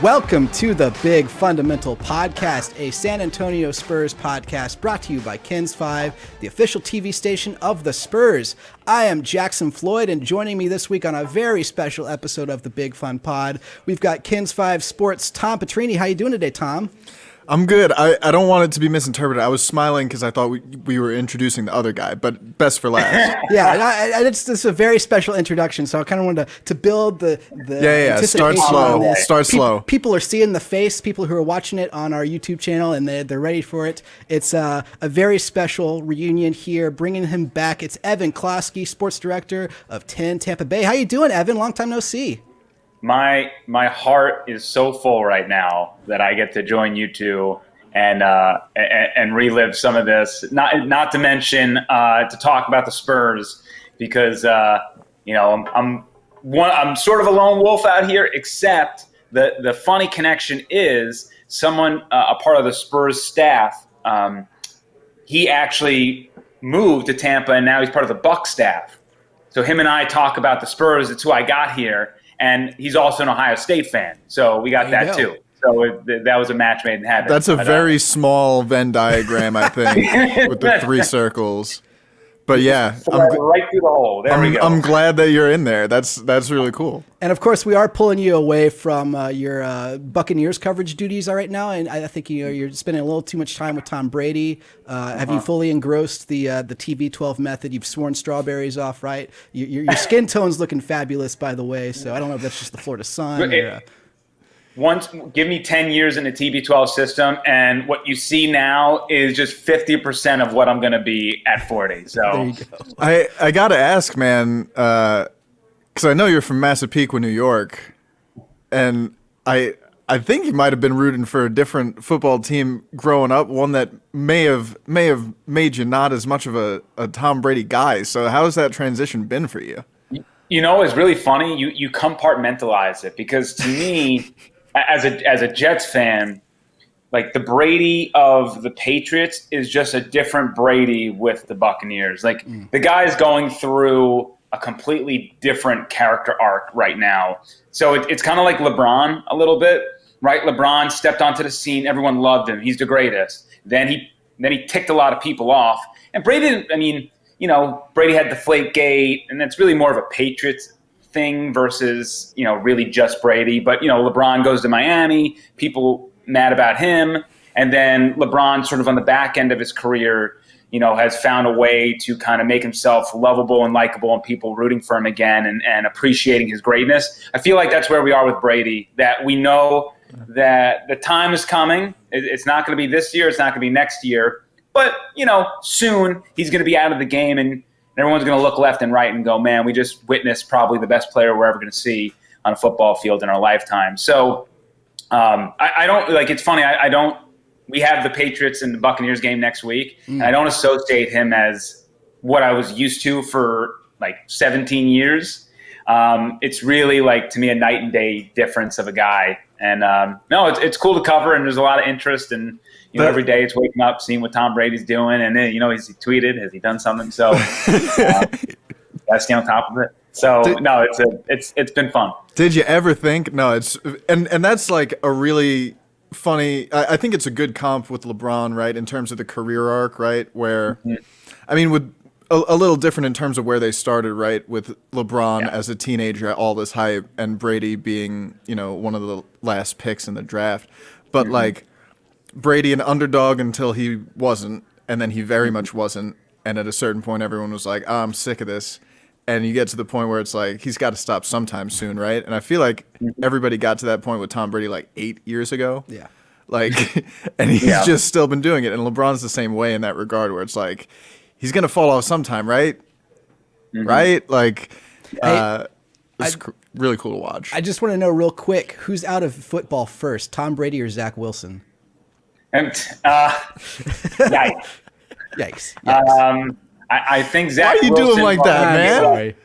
Welcome to the Big Fundamental Podcast, a San Antonio Spurs podcast brought to you by Kins 5, the official TV station of the Spurs. I am Jackson Floyd, and joining me this week on a very special episode of the Big Fun Pod, we've got Kins 5 Sports' Tom Petrini. How you doing today, Tom? I'm good. I don't want it to be misinterpreted. I was smiling because I thought we were introducing the other guy, but best for last. Yeah, it's a very special introduction, so I kind of wanted to build the Start slow. Start slow. People are seeing the face, people who are watching it on our YouTube channel, and they're ready for it. It's a very special reunion here, bringing him back. It's Evan Closky, Sports Director of 10 Tampa Bay. How you doing, Evan? Long time no see. My heart is so full right now that I get to join you two and relive some of this. Not to mention to talk about the Spurs because I'm sort of a lone wolf out here. Except the funny connection is someone a part of the Spurs staff. He actually moved to Tampa and now he's part of the Bucks staff. So him and I talk about the Spurs. It's who I got here. And he's also an Ohio State fan, so we got that too. So that was a match made in heaven. That's a very small Venn diagram, I think, with the three circles. But yeah, right through the hole. There we go. I'm glad that you're in there. That's really cool. And of course, we are pulling you away from your Buccaneers coverage duties right now, and I think you're spending a little too much time with Tom Brady. Have you fully engrossed the TB12 method? You've sworn strawberries off, right? Your skin tone's looking fabulous, by the way. So I don't know if that's just the Florida sun. Once, give me 10 years in the TB12 system, and what you see now is just 50% of what I'm going to be at 40. So there you go. I got to ask, man, because I know you're from Massapequa, New York, and I think you might have been rooting for a different football team growing up, one that may have made you not as much of a Tom Brady guy. So how has that transition been for you? You know, it's really funny. You compartmentalize it because to me, as a Jets fan, like the Brady of the Patriots is just a different Brady with the Buccaneers. Like the guy's going through a completely different character arc right now. So it's kind of like LeBron a little bit, right? LeBron stepped onto the scene. Everyone loved him. He's the greatest. Then he ticked a lot of people off. And Brady didn't, Brady had Deflategate, and that's really more of a Patriots thing versus, really just Brady. But, LeBron goes to Miami, people mad about him. And then LeBron sort of on the back end of his career, has found a way to kind of make himself lovable and likable and people rooting for him again and appreciating his greatness. I feel like that's where we are with Brady, that we know that the time is coming. It's not going to be this year. It's not going to be next year. But, soon he's going to be out of the game and everyone's going to look left and right and go, man, we just witnessed probably the best player we're ever going to see on a football field in our lifetime. So I don't – it's funny. We have the Patriots and the Buccaneers game next week, and I don't associate him as what I was used to for 17 years. It's really to me a night and day difference of a guy. And it's cool to cover, and there's a lot of interest. And every day it's waking up, seeing what Tom Brady's doing, and then has he tweeted, has he done something? So gotta stay on top of it. So it's been fun. Did you ever think? No, it's and that's a really funny. I think it's a good comp with LeBron, right, in terms of the career arc, right, where with a little different in terms of where they started, right, with LeBron as a teenager, all this hype, and Brady being one of the last picks in the draft, but Brady an underdog until he wasn't, and then he very much wasn't, and at a certain point everyone was like, I'm sick of this. And you get to the point where it's he's got to stop sometime soon, right? And I feel like everybody got to that point with Tom Brady 8 years ago. Yeah. And he's just still been doing it. And LeBron's the same way in that regard, where it's he's going to fall off sometime, right? Mm-hmm. Right? It's really cool to watch. I just want to know real quick, who's out of football first, Tom Brady or Zach Wilson? Yikes. Yikes. I think Zach Why are you Wilson, doing like that, man? Sorry.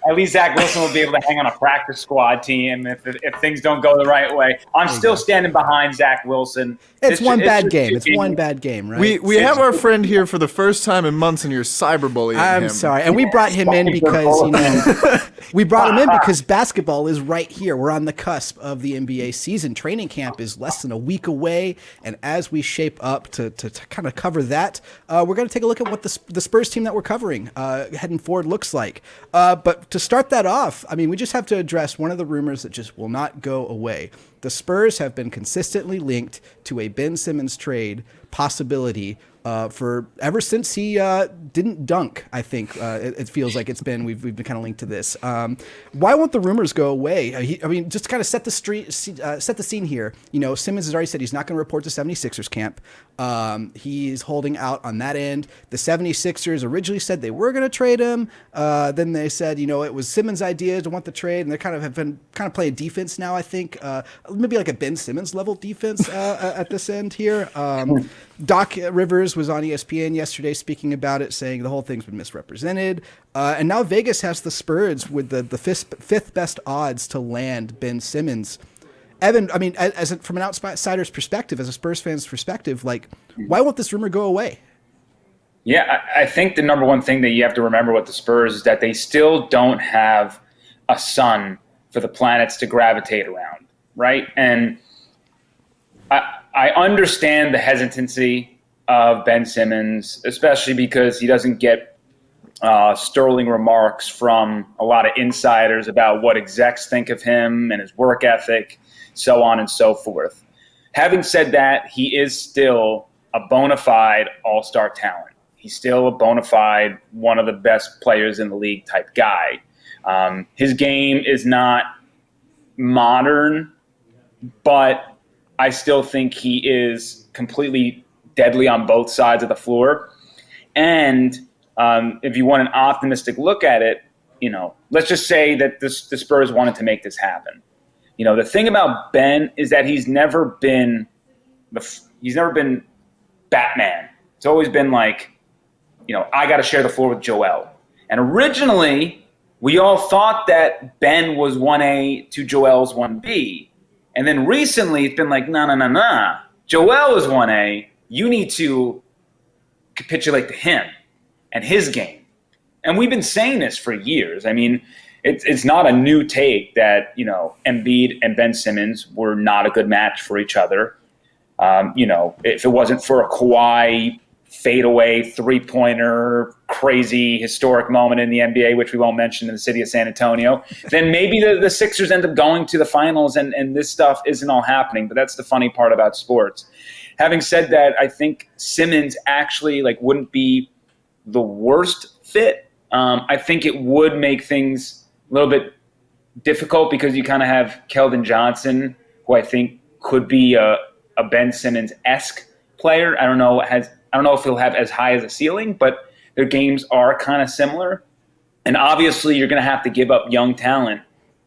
At least Zach Wilson will be able to hang on a practice squad team if things don't go the right way. I'm still standing behind Zach Wilson. It's one bad game. It's one bad game, right? We have our friend here for the first time in months, and you're cyberbullying him. I'm sorry. And we brought him in because, we brought him in because basketball is right here. We're on the cusp of the NBA season. Training camp is less than a week away. And as we shape up to kind of cover that, we're going to take a look at what the Spurs team that we're covering heading forward looks like. But to start that off, I mean, we just have to address one of the rumors that just will not go away. The Spurs have been consistently linked to a Ben Simmons trade possibility for ever since he didn't dunk. I think it feels like we've been kind of linked to this. Why won't the rumors go away? I mean, just to kind of set the scene here. You know, Simmons has already said he's not going to report to 76ers camp. He's holding out on that end. The 76ers originally said they were going to trade him. Then they said, it was Simmons' idea to want the trade, and they have been playing defense now. I think maybe like a Ben Simmons level defense at this end here. Doc Rivers was on ESPN yesterday speaking about it, saying the whole thing's been misrepresented. And now Vegas has the Spurs with the fifth best odds to land Ben Simmons. Evan, I mean, from an outsider's perspective, as a Spurs fan's perspective, why won't this rumor go away? Yeah, I think the number one thing that you have to remember with the Spurs is that they still don't have a sun for the planets to gravitate around, right? And I understand the hesitancy of Ben Simmons, especially because he doesn't get sterling remarks from a lot of insiders about what execs think of him and his work ethic, so on and so forth. Having said that, he is still a bona fide all-star talent. He's still a bona fide, one of the best players in the league type guy. His game is not modern, but I still think he is completely deadly on both sides of the floor. And if you want an optimistic look at it, let's just say that the Spurs wanted to make this happen. The thing about Ben is that he's never been Batman. It's always been like, I got to share the floor with Joel. And originally, we all thought that Ben was 1A to Joel's 1B. And then recently, it's been like, nah. Joel is 1A. You need to capitulate to him and his game. And we've been saying this for years. I mean, it's not a new take that, Embiid and Ben Simmons were not a good match for each other. If it wasn't for a Kawhi fadeaway three-pointer, crazy historic moment in the NBA, which we won't mention in the city of San Antonio, then maybe the Sixers end up going to the finals and this stuff isn't all happening. But that's the funny part about sports. Having said that, I think Simmons actually wouldn't be the worst fit. I think it would make things a little bit difficult because you kind of have Keldon Johnson, who I think could be a Ben Simmons-esque player. I don't know if he'll have as high as a ceiling, but their games are kind of similar. And obviously you're going to have to give up young talent,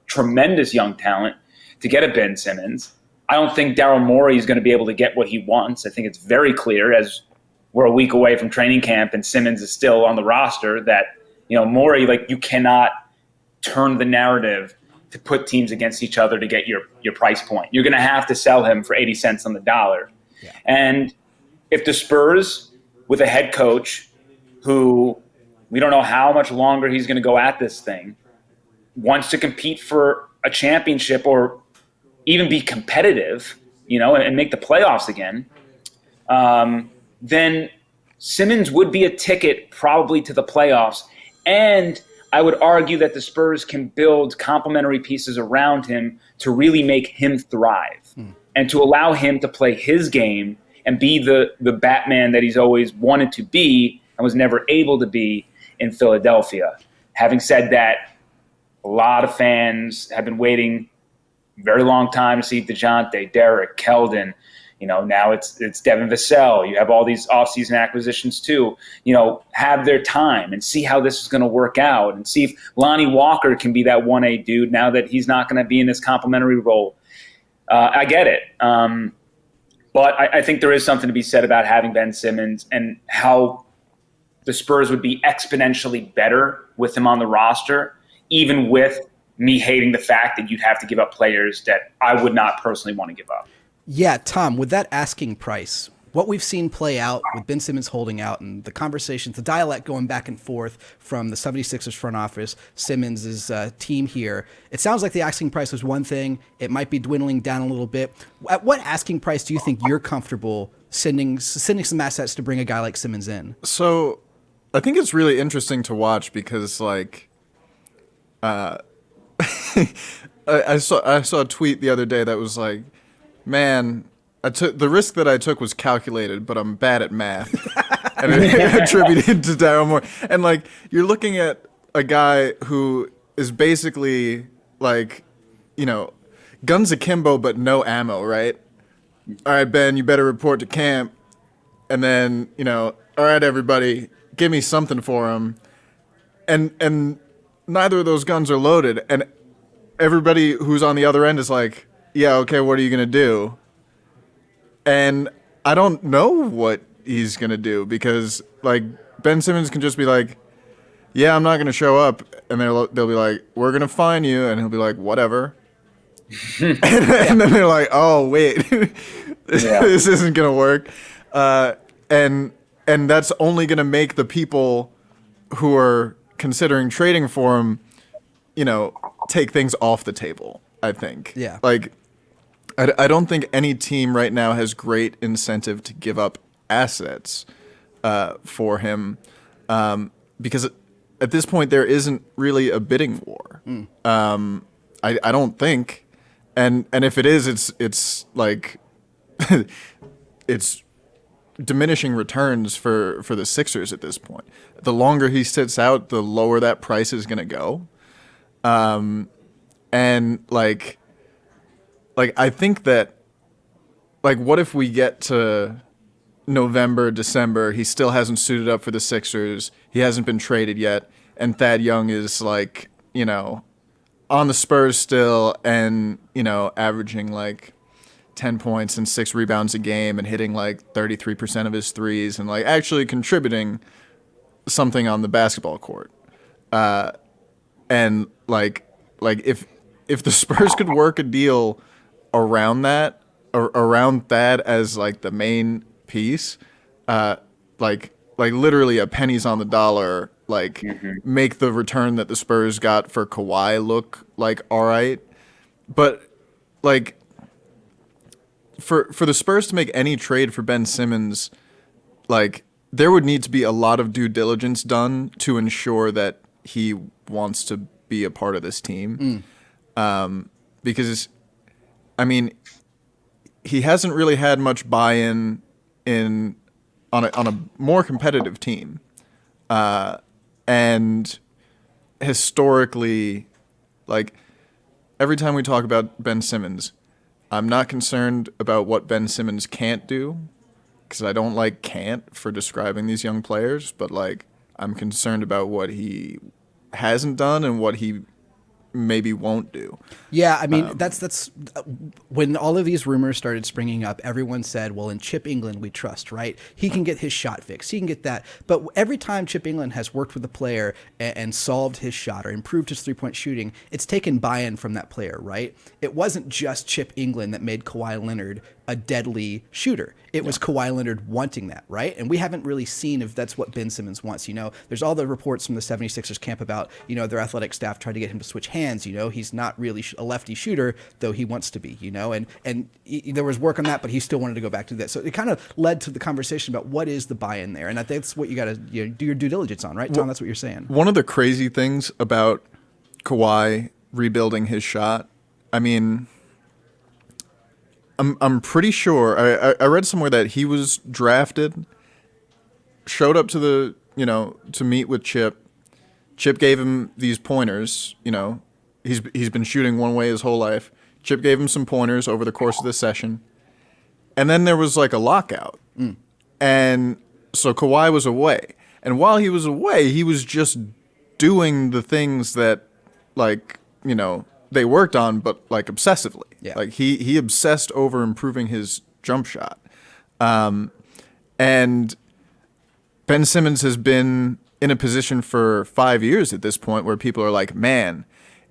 tremendous young talent, to get a Ben Simmons. I don't think Daryl Morey is going to be able to get what he wants. I think it's very clear, as we're a week away from training camp and Simmons is still on the roster, that Morey, you cannot turn the narrative to put teams against each other to get your price point. You're going to have to sell him for 80 cents on the dollar. Yeah. And if the Spurs, with a head coach who we don't know how much longer he's going to go at this thing, wants to compete for a championship or even be competitive, and make the playoffs again, then Simmons would be a ticket probably to the playoffs. And I would argue that the Spurs can build complementary pieces around him to really make him thrive and to allow him to play his game and be the Batman that he's always wanted to be and was never able to be in Philadelphia. Having said that, a lot of fans have been waiting a very long time to see DeJounte, Derek, Keldon. Now it's Devin Vassell. You have all these offseason acquisitions too. Have their time and see how this is going to work out and see if Lonnie Walker can be that 1A dude now that he's not going to be in this complimentary role. I get it. But I think there is something to be said about having Ben Simmons and how the Spurs would be exponentially better with him on the roster even with me hating the fact that you'd have to give up players that I would not personally want to give up. Yeah, Tom, with that asking price, what we've seen play out with Ben Simmons holding out and the conversations, the dialect going back and forth from the 76ers front office, Simmons' team here, it sounds like the asking price was one thing. It might be dwindling down a little bit. At what asking price do you think you're comfortable sending some assets to bring a guy like Simmons in? So I think it's really interesting to watch because, like, I saw a tweet the other day that was like, man, the risk that I took was calculated, but I'm bad at math. And it attributed to Daryl Morey. And, like, you're looking at a guy who is basically, like, you know, guns akimbo, but no ammo, right? All right, Ben, you better report to camp. And then, you know, all right, everybody, give me something for him. And neither of those guns are loaded. And everybody who's on the other end is like, yeah, okay, what are you going to do? And I don't know what he's going to do because, like, Ben Simmons can just be like, yeah, I'm not going to show up. And they'll be like, we're going to fine you. And he'll be like, whatever. and then they're like, oh, wait, this isn't going to work. And that's only going to make the people who are considering trading for him, you know, take things off the table, I think. Yeah. Like, I don't think any team right now has great incentive to give up assets for him because at this point there isn't really a bidding war. I don't think. And if it is, it's like it's diminishing returns for the Sixers at this point. The longer he sits out, the lower that price is going to go. And like I think that, like, what if we get to November, December, he still hasn't suited up for the Sixers, he hasn't been traded yet, and Thad Young is, like, you know, on the Spurs still and, you know, averaging like 10 points and 6 rebounds a game and hitting like 33% of his threes and, like, actually contributing something on the basketball court. And like if the Spurs could work a deal around that, or around that as, like, the main piece, like literally a pennies on the dollar, like, make the return that the Spurs got for Kawhi look like all right. But, like, for the Spurs to make any trade for Ben Simmons, like, there would need to be a lot of due diligence done to ensure that he wants to be a part of this team. Because, I mean, he hasn't really had much buy-in on a more competitive team. And historically, like, every time we talk about Ben Simmons, I'm not concerned about what Ben Simmons can't do, because I don't like can't for describing these young players, but, like, I'm concerned about what he hasn't done and what he maybe won't do. Yeah, I mean, that's when all of these rumors started springing up, everyone said, well, in Chip England we trust, right? He can get his shot fixed. He can get that. But every time Chip England has worked with a player and solved his shot or improved his three-point shooting, it's taken buy-in from that player, right? It wasn't just Chip England that made Kawhi Leonard a deadly shooter. It was Kawhi Leonard wanting that, right? And we haven't really seen if that's what Ben Simmons wants. You know, there's all the reports from the 76ers camp about, you know, their athletic staff tried to get him to switch hands. You know, he's not really a lefty shooter, though he wants to be, you know, and there was work on that, but he still wanted to go back to that. So it kind of led to the conversation about what is the buy-in there. And I think that's what you got to, you know, do your due diligence on, right, Tom? That's what you're saying. One of the crazy things about Kawhi rebuilding his shot, I mean, I'm pretty sure I read somewhere that he was drafted, showed up to the, you know, to meet with Chip. Chip gave him these pointers. You know, he's been shooting one way his whole life. Chip gave him some pointers over the course of the session, and then there was, like, a lockout, and so Kawhi was away. And while he was away, he was just doing the things that, like, you know, they worked on, but, like, obsessively. Yeah. Like, he obsessed over improving his jump shot. And Ben Simmons has been in a position for 5 years at this point where people are like, man,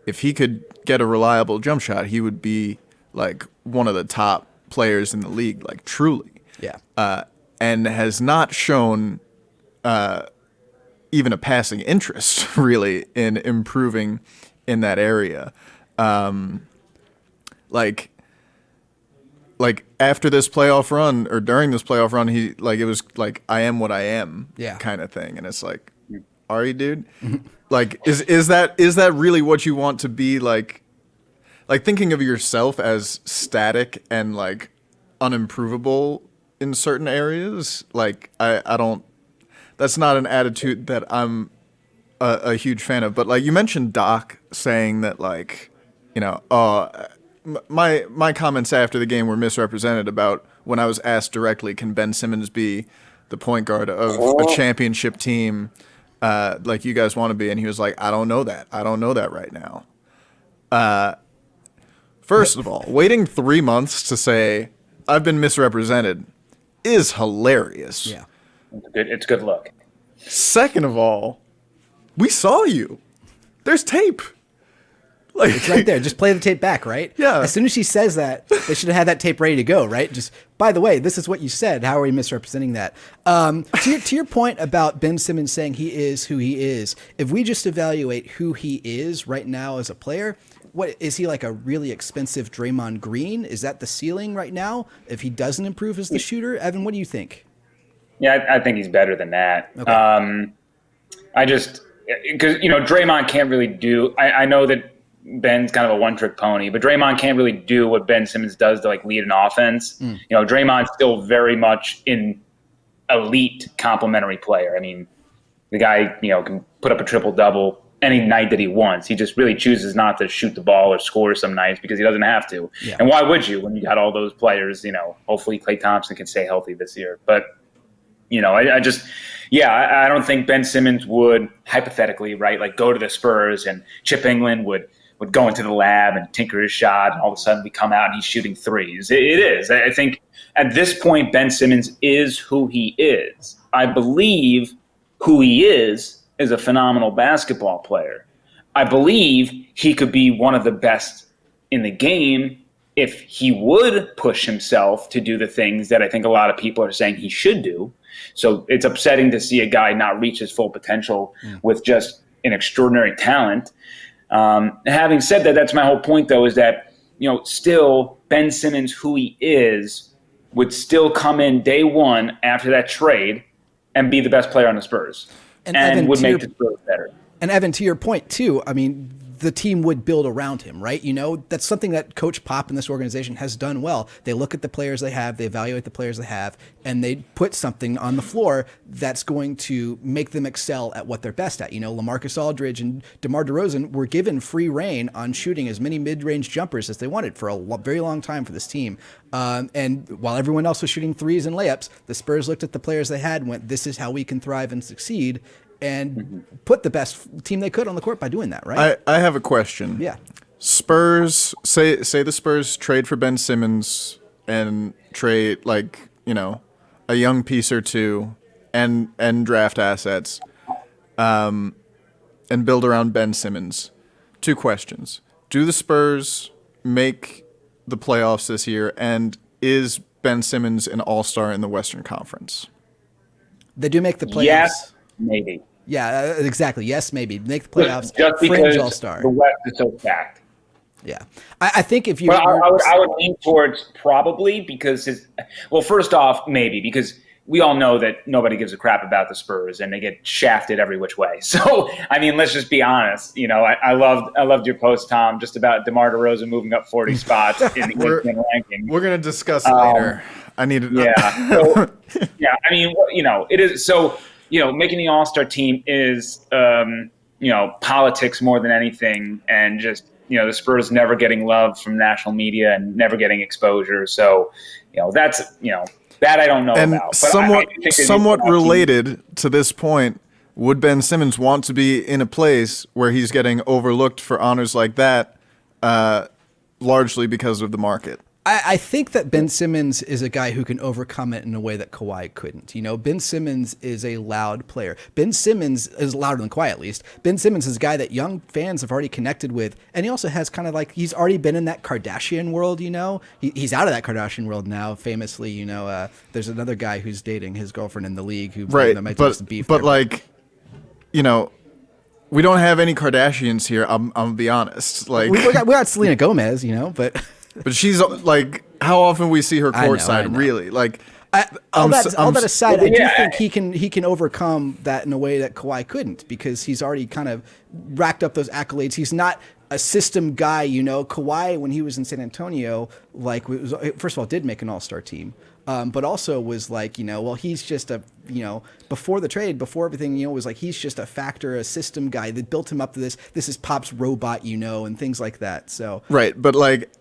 if he could get a reliable jump shot, he would be like one of the top players in the league, like truly. Yeah. And has not shown even a passing interest really in improving in that area. Like after this playoff run or during this playoff run, he like, it was like, I am what I am kind of thing. And it's like, are you, dude? Like, is that really what you want to be like thinking of yourself as static and like unimprovable in certain areas? Like, I don't, that's not an attitude that I'm a huge fan of. But like you mentioned Doc saying that, like, you know, my comments after the game were misrepresented about when I was asked directly, can Ben Simmons be the point guard of a championship team like you guys want to be? And he was like, I don't know that. I don't know that right now. First of all, waiting 3 months to say I've been misrepresented is hilarious. Yeah. It's a good look. Second of all, we saw you. There's tape. Like, it's right there. Just play the tape back, right? Yeah. As soon as she says that, they should have had that tape ready to go, right? Just, by the way, this is what you said. How are we misrepresenting that? To your point about Ben Simmons saying he is who he is, if we just evaluate who he is right now as a player, what is he, like a really expensive Draymond Green? Is that the ceiling right now? If he doesn't improve as the shooter, Evan, what do you think? Yeah, I think he's better than that. Okay. Because, you know, Draymond can't really do, I know that Ben's kind of a one-trick pony, but Draymond can't really do what Ben Simmons does to like lead an offense. You know, Draymond's still very much an elite complementary player. I mean, the guy, you know, can put up a triple-double any night that he wants. He just really chooses not to shoot the ball or score some nights because he doesn't have to. Yeah. And why would you when you got all those players? You know, hopefully Klay Thompson can stay healthy this year. But, you know, I don't think Ben Simmons would hypothetically, right, like go to the Spurs and Chip England would go into the lab and tinker his shot, and all of a sudden we come out and he's shooting threes. It is. I think at this point, Ben Simmons is who he is. I believe who he is a phenomenal basketball player. I believe he could be one of the best in the game if he would push himself to do the things that I think a lot of people are saying he should do. So it's upsetting to see a guy not reach his full potential with just an extraordinary talent. Having said that, that's my whole point, though, is that, you know, still Ben Simmons, who he is, would still come in day one after that trade and be the best player on the Spurs and Evan, would make the Spurs better. And Evan, to your point, too, I mean, the team would build around him, right? You know, that's something that Coach Pop in this organization has done well. They look at the players they have, they evaluate the players they have, and they put something on the floor that's going to make them excel at what they're best at. You know, LaMarcus Aldridge and DeMar DeRozan were given free reign on shooting as many mid-range jumpers as they wanted for a very long time for this team. And while everyone else was shooting threes and layups, the Spurs looked at the players they had and went, this is how we can thrive and succeed, and put the best team they could on the court by doing that, right? I have a question. Yeah. Spurs, say the Spurs trade for Ben Simmons and trade, like, you know, a young piece or two and draft assets and build around Ben Simmons. 2 questions. Do the Spurs make the playoffs this year, and is Ben Simmons an all-star in the Western Conference? They do make the playoffs. Yes, maybe. Yeah, exactly. Yes, maybe. Make the playoffs. Just Fringe because all-star. the West is so stacked. Yeah. I think if you... But I would lean towards probably because first off, maybe, because we all know that nobody gives a crap about the Spurs and they get shafted every which way. So, I mean, let's just be honest. You know, I loved your post, Tom, just about DeMar DeRozan moving up 40 spots in the ranking. We're going to discuss it later. I need to... Yeah. So, yeah, I mean, you know, it is... So, you know, making the All-Star team is, you know, politics more than anything, and just, you know, the Spurs never getting love from national media and never getting exposure. So, you know, that's, you know, that I don't know and about. But somewhat related to this point, would Ben Simmons want to be in a place where he's getting overlooked for honors like that, largely because of the market? I think that Ben Simmons is a guy who can overcome it in a way that Kawhi couldn't. Ben Simmons is a loud player. Ben Simmons is louder than Kawhi, at least. Ben Simmons is a guy that young fans have already connected with, and he also has kind of like, he's already been in that Kardashian world, He's out of that Kardashian world now, famously, there's another guy who's dating his girlfriend in the league who might take some beef. But like, we don't have any Kardashians here, I'll be honest. Like, we got Selena Gomez, but... But she's like, how often we see her courtside, really? Like, all that aside, I do think he can overcome that in a way that Kawhi couldn't, because he's already kind of racked up those accolades. He's not a system guy, Kawhi, when he was in San Antonio, first of all, did make an all-star team. But also was like, he's just before the trade, before everything, was like, he's just a factor, a system guy that built him up to this. This is Pop's robot, and things like that. So right, but like,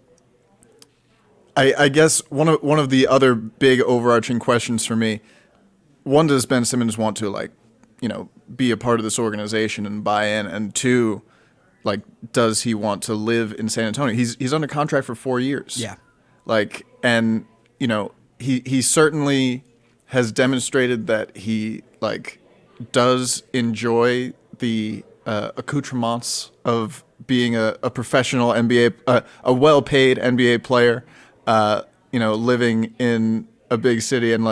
I guess one of the other big overarching questions for me, one, does Ben Simmons want to be a part of this organization and buy in, and two, does he want to live in San Antonio? He's under contract for 4 years. Yeah, and he certainly has demonstrated that he does enjoy the accoutrements of being a professional NBA, a well-paid NBA player. Living in a big city, and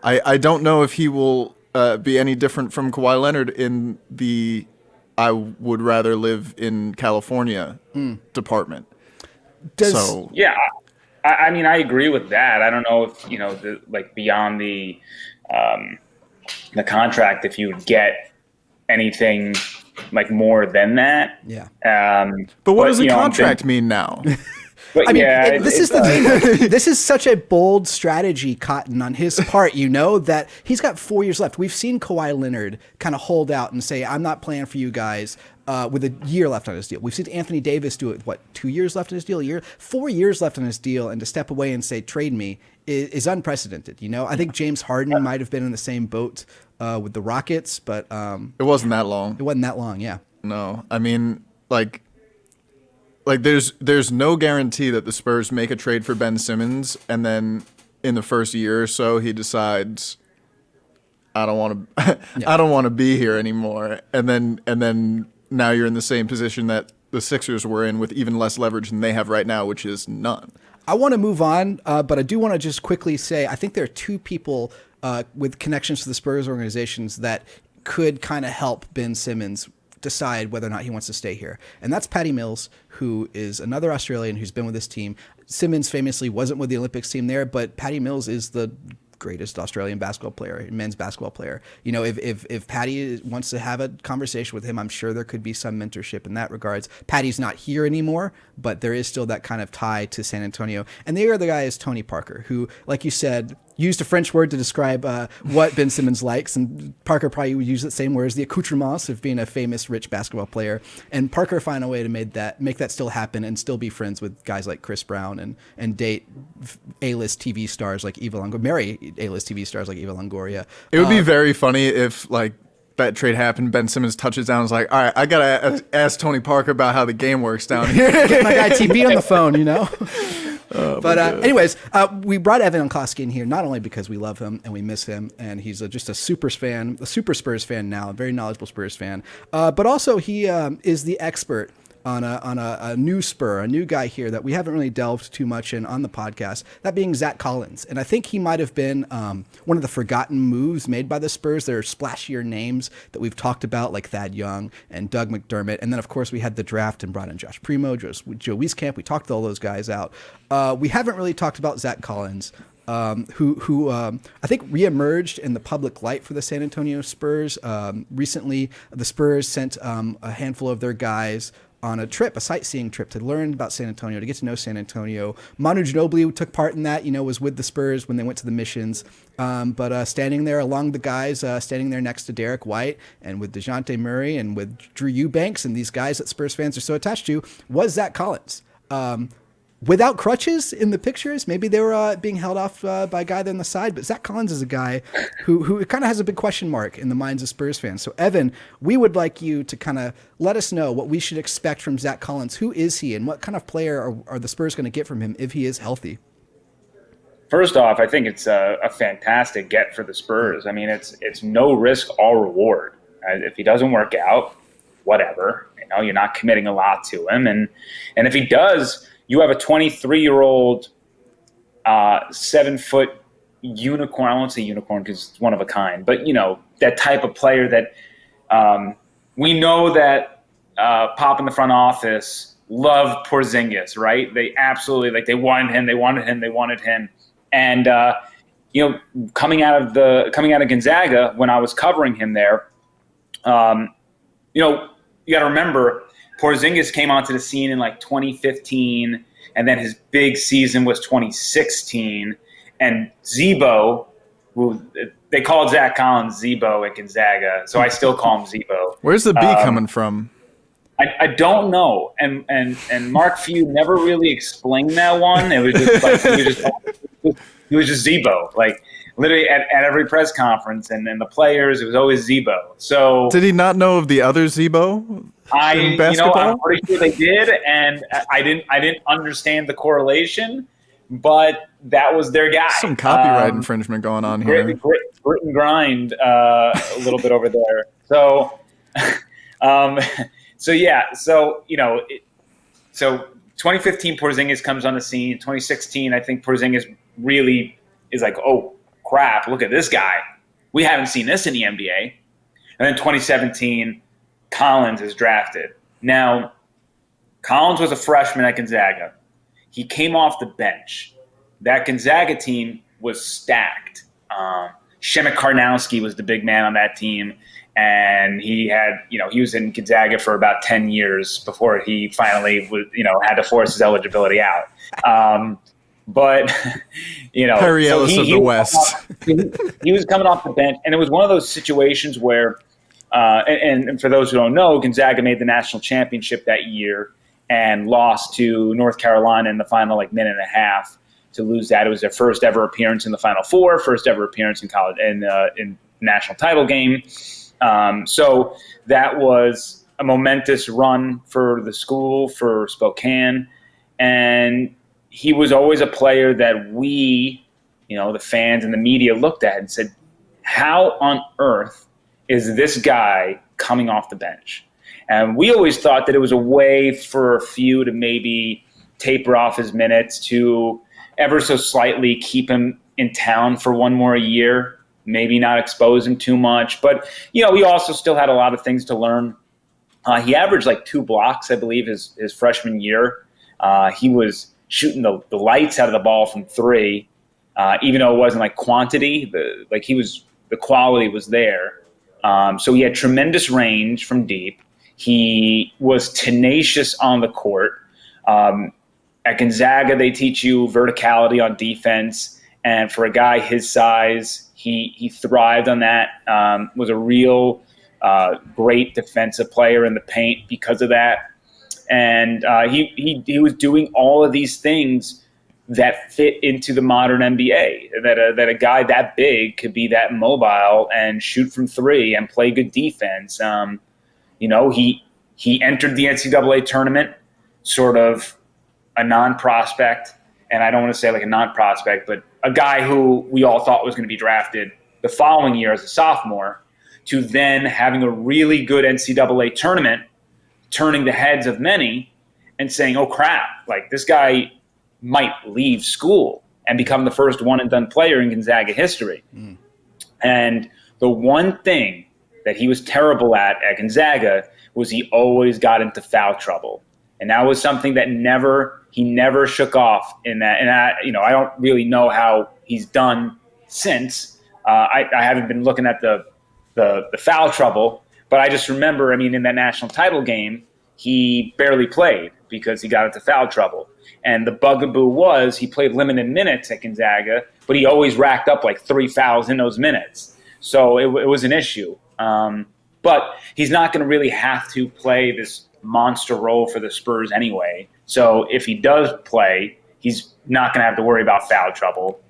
I don't know if he will be any different from Kawhi Leonard in the I would rather live in California department. Yeah, I mean, I agree with that. I don't know if beyond the contract, if you would get anything more than that. Yeah. But what does the contract mean now? But this is the thing. This is such a bold strategy, Cotton, on his part, that he's got 4 years left. We've seen Kawhi Leonard kind of hold out and say, I'm not playing for you guys with a year left on his deal. We've seen Anthony Davis do it, 2 years left on his deal, 4 years left on his deal, and to step away and say, trade me is unprecedented. I think James Harden might have been in the same boat with the Rockets, but it wasn't that long. It wasn't that long, yeah. No, I mean, there's no guarantee that the Spurs make a trade for Ben Simmons, and then in the first year or so he decides, I don't want to be here anymore, and then now you're in the same position that the Sixers were in, with even less leverage than they have right now, which is none. I want to move on, but I do want to just quickly say I think there are two people with connections to the Spurs organizations that could kind of help Ben Simmons decide whether or not he wants to stay here. And that's Patty Mills, who is another Australian who's been with this team. Simmons famously wasn't with the Olympics team there, but Patty Mills is the greatest Australian basketball player, men's basketball player. If Patty wants to have a conversation with him, I'm sure there could be some mentorship in that regards. Patty's not here anymore, but there is still that kind of tie to San Antonio. And the other guy is Tony Parker, who, like you said, used a French word to describe what Ben Simmons likes, and Parker probably would use the same word as the accoutrements of being a famous, rich basketball player. And Parker found a way to make that still happen and still be friends with guys like Chris Brown and date A-list TV stars like Eva Longoria, marry A-list TV stars like Eva Longoria. It would be very funny if that trade happened, Ben Simmons touches down, and is like, all right, I gotta ask Tony Parker about how the game works down here. Get my guy TB on the phone, But anyways, we brought Evan Closky in here not only because we love him and we miss him, and he's just a super Spurs fan now, a very knowledgeable Spurs fan, but also he is the expert on a new Spur, a new guy here that we haven't really delved too much in on the podcast, that being Zach Collins. And I think he might have been one of the forgotten moves made by the Spurs. There are splashier names that we've talked about, like Thad Young and Doug McDermott. And then, of course, we had the draft and brought in Josh Primo, Joe Wieskamp. We talked all those guys out. We haven't really talked about Zach Collins, who I think reemerged in the public light for the San Antonio Spurs. Recently, the Spurs sent a handful of their guys on a sightseeing trip to learn about San Antonio, to get to know San Antonio. Manu Ginobili took part in that, was with the Spurs when they went to the missions. But standing there along the guys, standing there next to Derek White and with DeJounte Murray and with Drew Eubanks and these guys that Spurs fans are so attached to, was Zach Collins. without crutches in the pictures. Maybe they were being held off by a guy there on the side. But Zach Collins is a guy who kind of has a big question mark in the minds of Spurs fans. So, Evan, we would like you to kind of let us know what we should expect from Zach Collins. Who is he, and what kind of player are the Spurs going to get from him if he is healthy? First off, I think it's a fantastic get for the Spurs. I mean, it's no risk, all reward. If he doesn't work out, whatever. You're not committing a lot to him, and if he does, you have a 23-year-old, 7-foot unicorn. I won't say unicorn because it's one of a kind, but that type of player that we know that Pop in the front office loved Porzingis, right? They absolutely they wanted him. And coming out of Gonzaga when I was covering him there, you got to remember Porzingis came onto the scene in 2015, and then his big season was 2016. And Zebo, who they called Zach Collins Zebo at Gonzaga, so I still call him Zebo. Where's the B coming from? I don't know, and Mark Few never really explained that one. It was just he was just Zebo, literally at every press conference, and the players, it was always Zebo. So did he not know of the other Zebo in basketball? I'm pretty sure they did, and I didn't understand the correlation, but that was their guy. Some copyright infringement going on here. Grit and grind a little bit over there. So, so 2015 Porzingis comes on the scene. 2016, I think Porzingis really is oh crap, look at this guy. We haven't seen this in the NBA. And then 2017, Collins is drafted. Now, Collins was a freshman at Gonzaga. He came off the bench. That Gonzaga team was stacked. Shemek Karnowski was the big man on that team. And he had, he was in Gonzaga for about 10 years before he finally had to force his eligibility out. But, Perry Ellis of the West. He was coming off the bench, and it was one of those situations where, and for those who don't know, Gonzaga made the national championship that year and lost to North Carolina in the final minute and a half to lose that. It was their first ever appearance in the Final Four, first ever appearance in college in national title game. So that was a momentous run for the school, for Spokane, and he was always a player that we, the fans and the media looked at and said, how on earth is this guy coming off the bench? And we always thought that it was a way for a few to maybe taper off his minutes, to ever so slightly keep him in town for one more year, maybe not expose him too much. But, he also still had a lot of things to learn. He averaged 2 blocks, I believe, his freshman year. He was shooting the lights out of the ball from 3, even though it wasn't quantity. The quality was there. So he had tremendous range from deep. He was tenacious on the court. At Gonzaga, they teach you verticality on defense, and for a guy his size, he thrived on that. Was a real great defensive player in the paint because of that. And he was doing all of these things that fit into the modern NBA, that a guy that big could be that mobile and shoot from 3 and play good defense. He entered the NCAA tournament sort of a non-prospect, and I don't want to say a non-prospect, but a guy who we all thought was going to be drafted the following year as a sophomore, to then having a really good NCAA tournament, turning the heads of many and saying, oh crap, this guy might leave school and become the first one-and-done player in Gonzaga history. Mm. And the one thing that he was terrible at Gonzaga was he always got into foul trouble. And that was something that he never shook off in that. And I don't really know how he's done since. I haven't been looking at the foul trouble, but I just remember, in that national title game, he barely played because he got into foul trouble. And the bugaboo was he played limited minutes at Gonzaga, but he always racked up 3 fouls in those minutes. So it was an issue. But he's not going to really have to play this monster role for the Spurs anyway. So if he does play, he's not going to have to worry about foul trouble.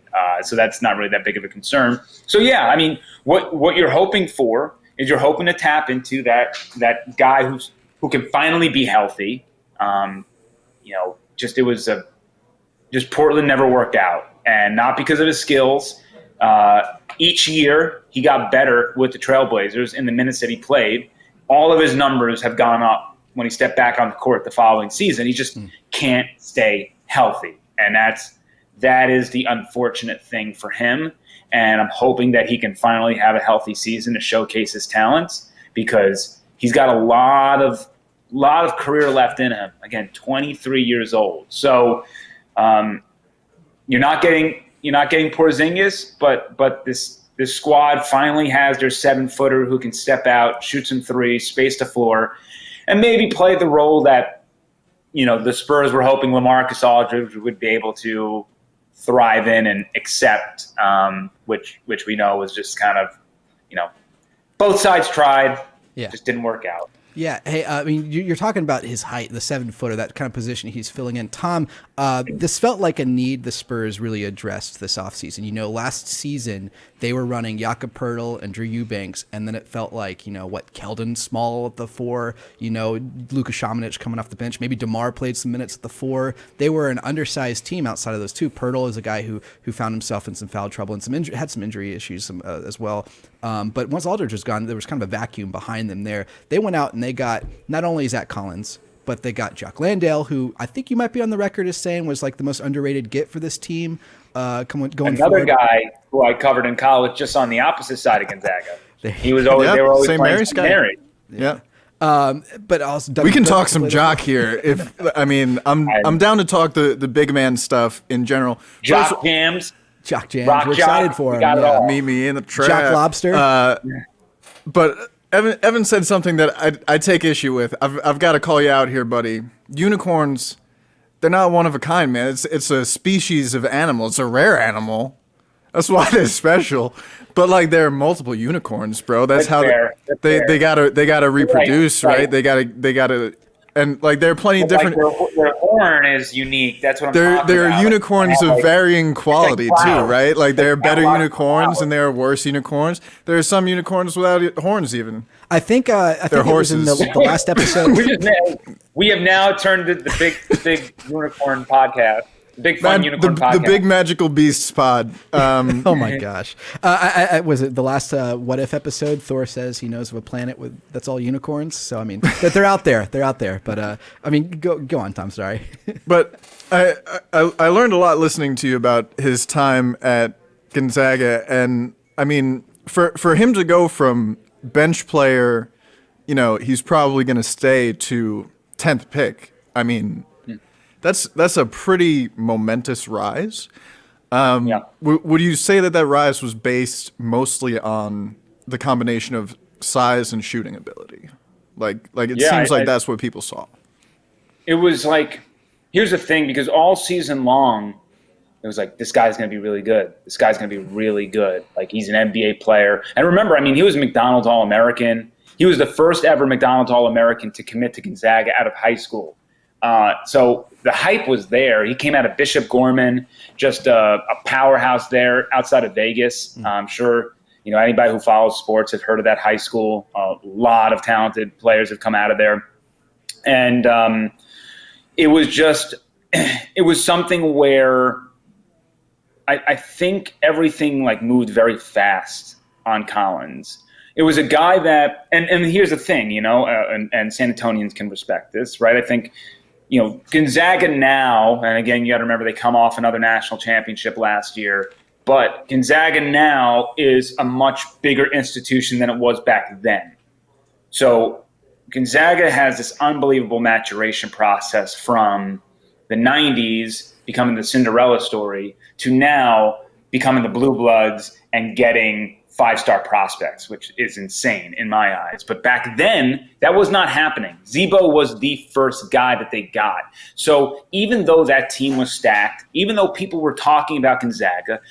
So that's not really that big of a concern. So, yeah, I mean, what you're hoping for is you're hoping to tap into that guy who can finally be healthy. Just Portland never worked out, and not because of his skills. Each year he got better with the Trailblazers in the minutes that he played. All of his numbers have gone up when he stepped back on the court the following season. He just can't stay healthy, and that is the unfortunate thing for him. And I'm hoping that he can finally have a healthy season to showcase his talents, because he's got a lot of career left in him. Again, 23 years old. So you're not getting Porzingis, but this squad finally has their 7-footer who can step out, shoot some threes, space the floor, and maybe play the role that the Spurs were hoping LaMarcus Aldridge would be able to thrive in and accept, which we know was just kind of both sides tried, just didn't work out. Yeah. Hey, I mean, you're talking about his height, the 7-footer, that kind of position he's filling in. Tom, this felt like a need the Spurs really addressed this offseason. Last season they were running Jakob Poeltl and Drew Eubanks, and then it felt like, Keldon Small at the 4, Luka Šamanić coming off the bench. Maybe DeMar played some minutes at the 4. They were an undersized team outside of those two. Poeltl is a guy who found himself in some foul trouble and had some injury issues as well. But once Aldridge was gone, there was kind of a vacuum behind them there. They went out and they got not only Zach Collins, but they got Jock Landale, who I think you might be on the record as saying was like the most underrated get for this team. Going Another forward. Guy who I covered in college, just on the opposite side of Gonzaga. He was always they were always playing St. Mary's. Yeah. But also we can talk some Jock here. I'm down to talk the big man stuff in general. Jock jams. Jock jams. Rock We're Jock. excited for him. Got it all. Meet me in the trap. Jock Lobster. But Evan said something that I take issue with. I've got to call you out here, buddy. Unicorns, they're not one of a kind, man. It's a species of animal. It's a rare animal. That's why they're special. But like, there are multiple unicorns, bro. That's how they gotta reproduce, right? They gotta. And like, there are plenty of different. Their horn is unique. That's what I'm talking about. There are unicorns of varying quality too, right? Like, there are better unicorns and there are worse unicorns. There are some unicorns without horns even. I think it was in the last episode. We have now turned it the big unicorn podcast. Big fun unicorn podcast. The Big Magical Beasts pod. Oh my gosh! Was it the last What If episode? Thor says he knows of a planet that's all unicorns. So I mean, they're out there. They're out there. But I mean, go on, Tom. Sorry. But I learned a lot listening to you about his time at Gonzaga, and I mean, for him to go from bench player, he's probably going to stay, to 10th pick. I mean. That's a pretty momentous rise. Would you say that rise was based mostly on the combination of size and shooting ability? Like it seems like that's what people saw. It was like, here's the thing, because all season long, it was like, this guy's going to be really good. This guy's going to be really good. Like, he's an NBA player. And remember, I mean, he was a McDonald's All-American. He was the first ever McDonald's All-American to commit to Gonzaga out of high school. So the hype was there. He came out of Bishop Gorman, just a powerhouse there outside of Vegas. I'm sure anybody who follows sports have heard of that high school. A lot of talented players have come out of there, and it was something where I think everything like moved very fast on Collins. It was a guy that, and here's the thing, and San Antonians can respect this, right? I think. Gonzaga now, and again, you got to remember they come off another national championship last year, but Gonzaga now is a much bigger institution than it was back then. So Gonzaga has this unbelievable maturation process from the 90s becoming the Cinderella story to now becoming the Blue Bloods and getting 5-star prospects, which is insane in my eyes. But back then, that was not happening. Zebo was the first guy that they got. So even though that team was stacked, even though people were talking about Gonzaga,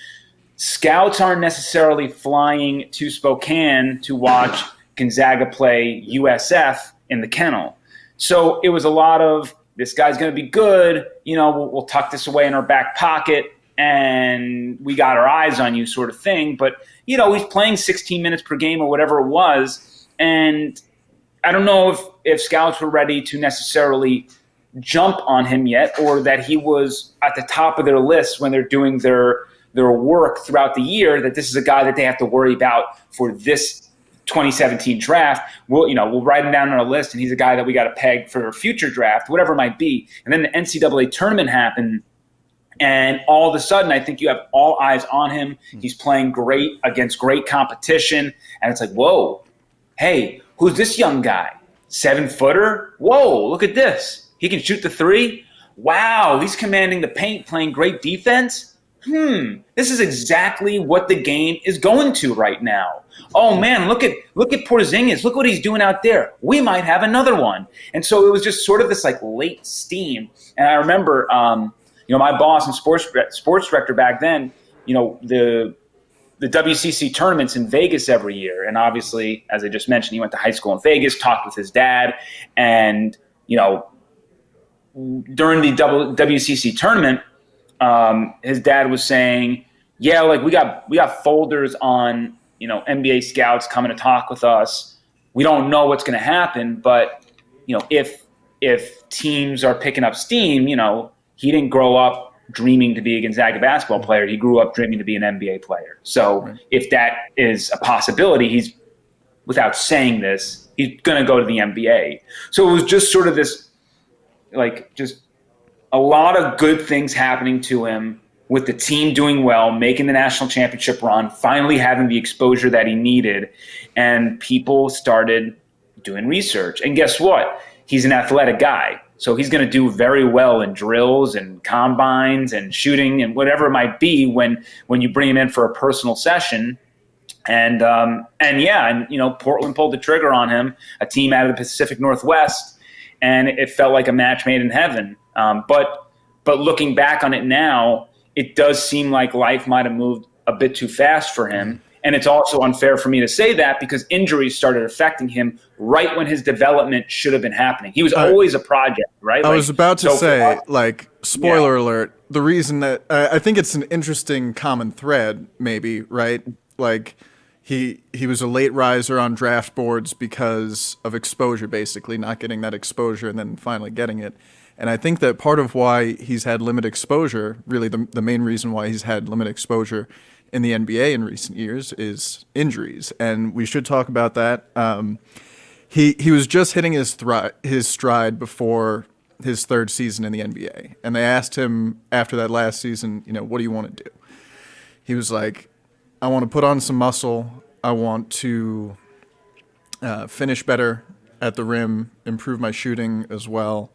scouts aren't necessarily flying to Spokane to watch Gonzaga play USF in the Kennel. So it was a lot of, this guy's going to be good. We'll tuck this away in our back pocket, and we got our eyes on you sort of thing. But, he's playing 16 minutes per game or whatever it was. And I don't know if scouts were ready to necessarily jump on him yet, or that he was at the top of their list when they're doing their work throughout the year, that this is a guy that they have to worry about for this 2017 draft. We'll write him down on our list, and he's a guy that we got to peg for a future draft, whatever it might be. And then the NCAA tournament happened, and all of a sudden, I think you have all eyes on him. He's playing great against great competition, and it's like, whoa, hey, who's this young guy? 7-footer? Whoa, look at this. He can shoot the three? Wow, he's commanding the paint, playing great defense? This is exactly what the game is going to right now. Oh man, look at Porzingis. Look what he's doing out there. We might have another one. And so it was just sort of this like late steam. And I remember, my boss and sports director back then, the WCC tournaments in Vegas every year. And obviously, as I just mentioned, he went to high school in Vegas, talked with his dad, and during the WCC tournament, his dad was saying, yeah, like we got folders on, NBA scouts coming to talk with us. We don't know what's going to happen, but, if teams are picking up steam, he didn't grow up dreaming to be a Gonzaga basketball player. He grew up dreaming to be an NBA player. So if that is a possibility, he's, without saying this, he's going to go to the NBA. So it was just sort of this, like, just a lot of good things happening to him, with the team doing well, making the national championship run, finally having the exposure that he needed. And people started doing research. And guess what? He's an athletic guy. So he's going to do very well in drills and combines and shooting and whatever it might be when you bring him in for a personal session. And Portland pulled the trigger on him, a team out of the Pacific Northwest, and it felt like a match made in heaven. But looking back on it now, it does seem like life might have moved a bit too fast for him. And it's also unfair for me to say that because injuries started affecting him right when his development should have been happening. He was always a project, right? I was about to say, spoiler alert, the reason that I think it's an interesting common thread, maybe, right? Like, he was a late riser on draft boards because of exposure, basically, not getting that exposure and then finally getting it. And I think that part of why he's had limited exposure, really the main reason why he's had limited exposure in the NBA in recent years, is injuries. And we should talk about that. He was just hitting his stride before his third season in the NBA. And they asked him after that last season, what do you want to do? He was like, I want to put on some muscle. I want to finish better at the rim, improve my shooting as well.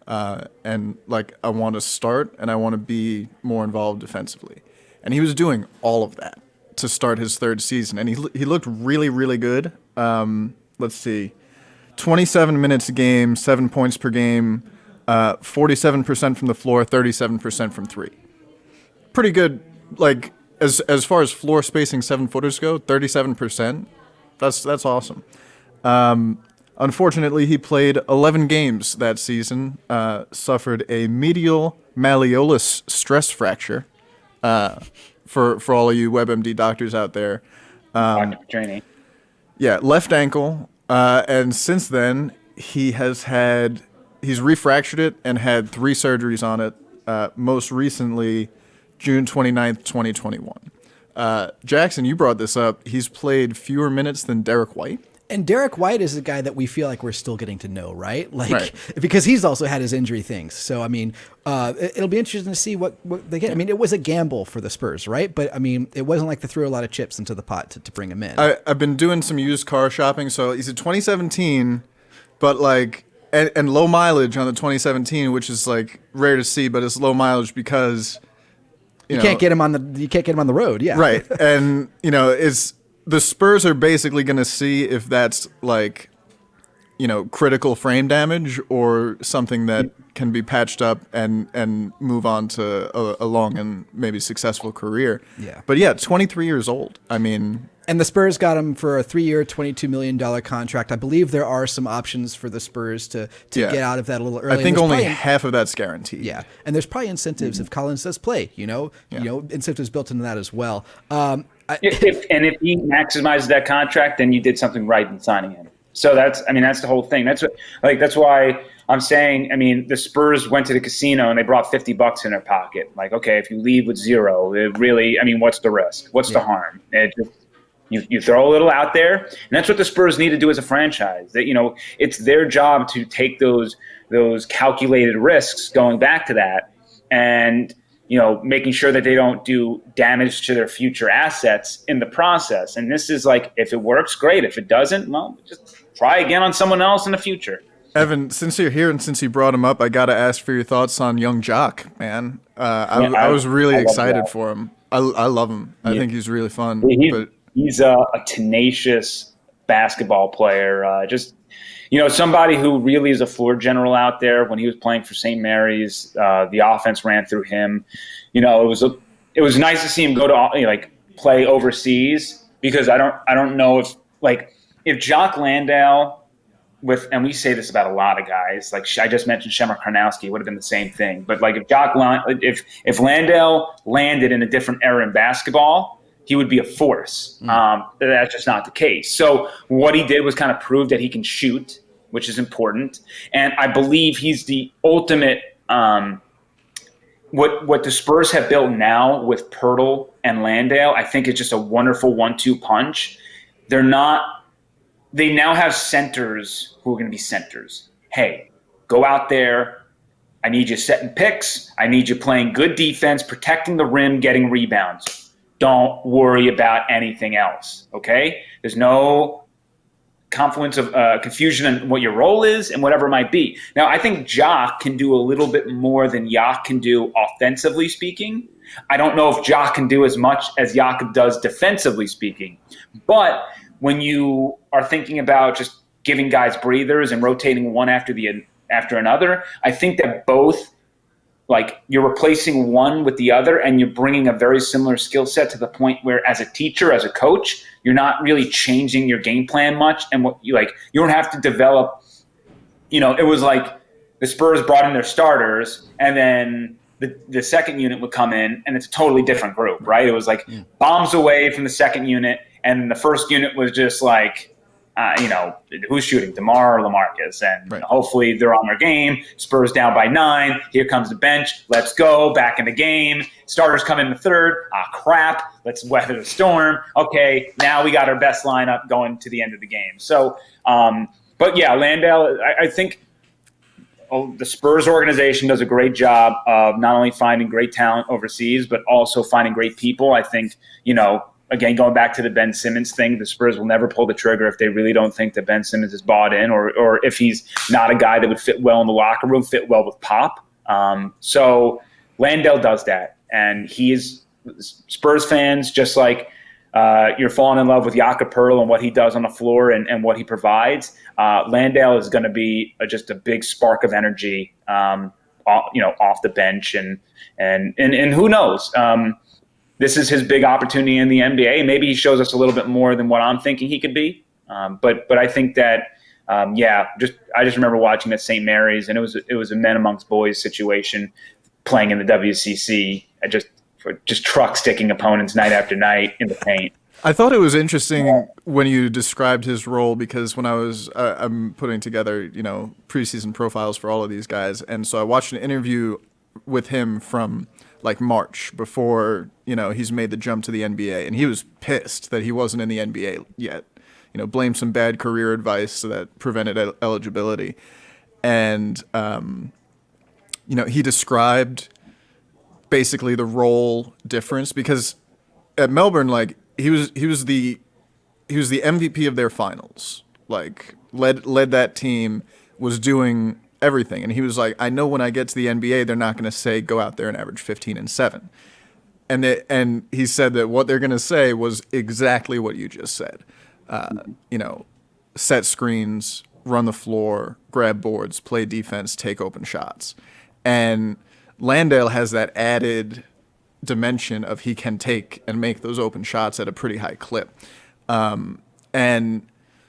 And I want to start and I want to be more involved defensively. And he was doing all of that to start his third season. And he looked really, really good. Let's see, 27 minutes a game, 7 points per game, 47% from the floor, 37% from three. Pretty good. Like, as far as floor spacing 7-footers go, 37%. That's awesome. Unfortunately, he played 11 games that season, suffered a medial malleolus stress fracture, for all of you WebMD doctors out there. Training. Yeah, left ankle. And since then, he's refractured it and had 3 surgeries on it, most recently June 29th, 2021. Jackson, you brought this up. He's played fewer minutes than Derek White. And Derek White is a guy that we feel like we're still getting to know, right? Because he's also had his injury things. So, I mean, it'll be interesting to see what they get. I mean, it was a gamble for the Spurs, right? But, I mean, it wasn't like they threw a lot of chips into the pot to bring him in. I've been doing some used car shopping. So he's a 2017, but and low mileage on the 2017, which is rare to see, but it's low mileage because you can't get him on the road. Yeah. Right. And, the Spurs are basically going to see if that's critical frame damage or something that can be patched up and move on to a long and maybe successful career. Yeah. But yeah, 23 years old. I mean, and the Spurs got him for a 3-year, $22 million contract. I believe there are some options for the Spurs to get out of that a little early. I think only half of that's guaranteed. Yeah, and there's probably incentives if Collins does play. Incentives built into that as well. If he maximizes that contract, then you did something right in signing him. So that's the whole thing. That's why I'm saying, the Spurs went to the casino and they brought $50 in their pocket. Like, okay, if you leave with zero, it really, what's the risk? What's the harm? You throw a little out there, and that's what the Spurs need to do as a franchise. That it's their job to take those calculated risks going back to that, and making sure that they don't do damage to their future assets in the process. And this is like, if it works, great. If it doesn't, well, just try again on someone else in the future. Evan, since you're here and since you brought him up, I got to ask for your thoughts on young Jock, man. I was really excited for him. I love him. I think he's really fun. He's a tenacious basketball player. Somebody who really is a floor general out there. When he was playing for St. Mary's, the offense ran through him. It was nice to see him go to play overseas, because I don't know if Jock Landale and we say this about a lot of guys, like I just mentioned Shamar Karnowski, would have been the same thing. But if Landale landed in a different era in basketball, he would be a force. That's just not the case. So what he did was kind of prove that he can shoot, which is important. And I believe he's the ultimate what the Spurs have built now with Pirtle and Landale. I think it's just a wonderful 1-2 punch. They now have centers who are going to be centers. Hey, go out there. I need you setting picks. I need you playing good defense, protecting the rim, getting rebounds. Don't worry about anything else, okay? There's no confluence of confusion in what your role is and whatever it might be. Now, I think Jock can do a little bit more than Yak can do offensively speaking. I don't know if Jock can do as much as Yak does defensively speaking. But when you are thinking about just giving guys breathers and rotating one after another, I think that both, you're replacing one with the other, and you're bringing a very similar skill set to the point where, as a teacher, as a coach, you're not really changing your game plan much. And you don't have to develop. It was like the Spurs brought in their starters, and then the second unit would come in, and it's a totally different group, right? It was bombs away from the second unit, and the first unit was just who's shooting, DeMar or LaMarcus? And hopefully they're on their game. Spurs down by 9. Here comes the bench. Let's go. Back in the game. Starters come in the third. Crap. Let's weather the storm. Okay, now we got our best lineup going to the end of the game. So, but yeah, Landale, I think the Spurs organization does a great job of not only finding great talent overseas, but also finding great people. I think, again, going back to the Ben Simmons thing, the Spurs will never pull the trigger if they really don't think that Ben Simmons is bought in, or if he's not a guy that would fit well in the locker room, fit well with Pop. So Landale does that, and he is Spurs fans, just like you're falling in love with Jakob Poeltl and what he does on the floor and what he provides. Landale is going to be just a big spark of energy, off the bench, and who knows. This is his big opportunity in the NBA. Maybe he shows us a little bit more than what I'm thinking he could be. But I think that, I just remember watching at St. Mary's, and it was a men amongst boys situation, playing in the WCC, just truck sticking opponents night after night in the paint. I thought it was interesting when you described his role, because when I'm putting together, preseason profiles for all of these guys, and so I watched an interview with him from March before, he's made the jump to the NBA, and he was pissed that he wasn't in the NBA yet. Blamed some bad career advice that prevented eligibility. And, he described basically the role difference, because at Melbourne, he was the MVP of their finals, led that team, was doing everything. And he was like, I know when I get to the NBA, they're not going to say go out there and average 15 and 7. And he said that what they're going to say was exactly what you just said. Set screens, run the floor, grab boards, play defense, take open shots. And Landale has that added dimension of he can take and make those open shots at a pretty high clip. And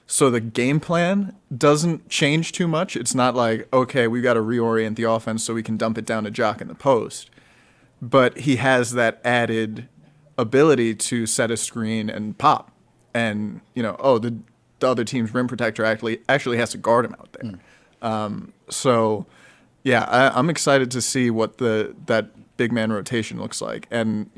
so the game plan doesn't change too much. It's not like, okay, we've got to reorient the offense so we can dump it down to Jock in the post. But he has that added ability to set a screen and pop. And, the other team's rim protector actually has to guard him out there. So, yeah, I'm excited to see what that big man rotation looks like. And,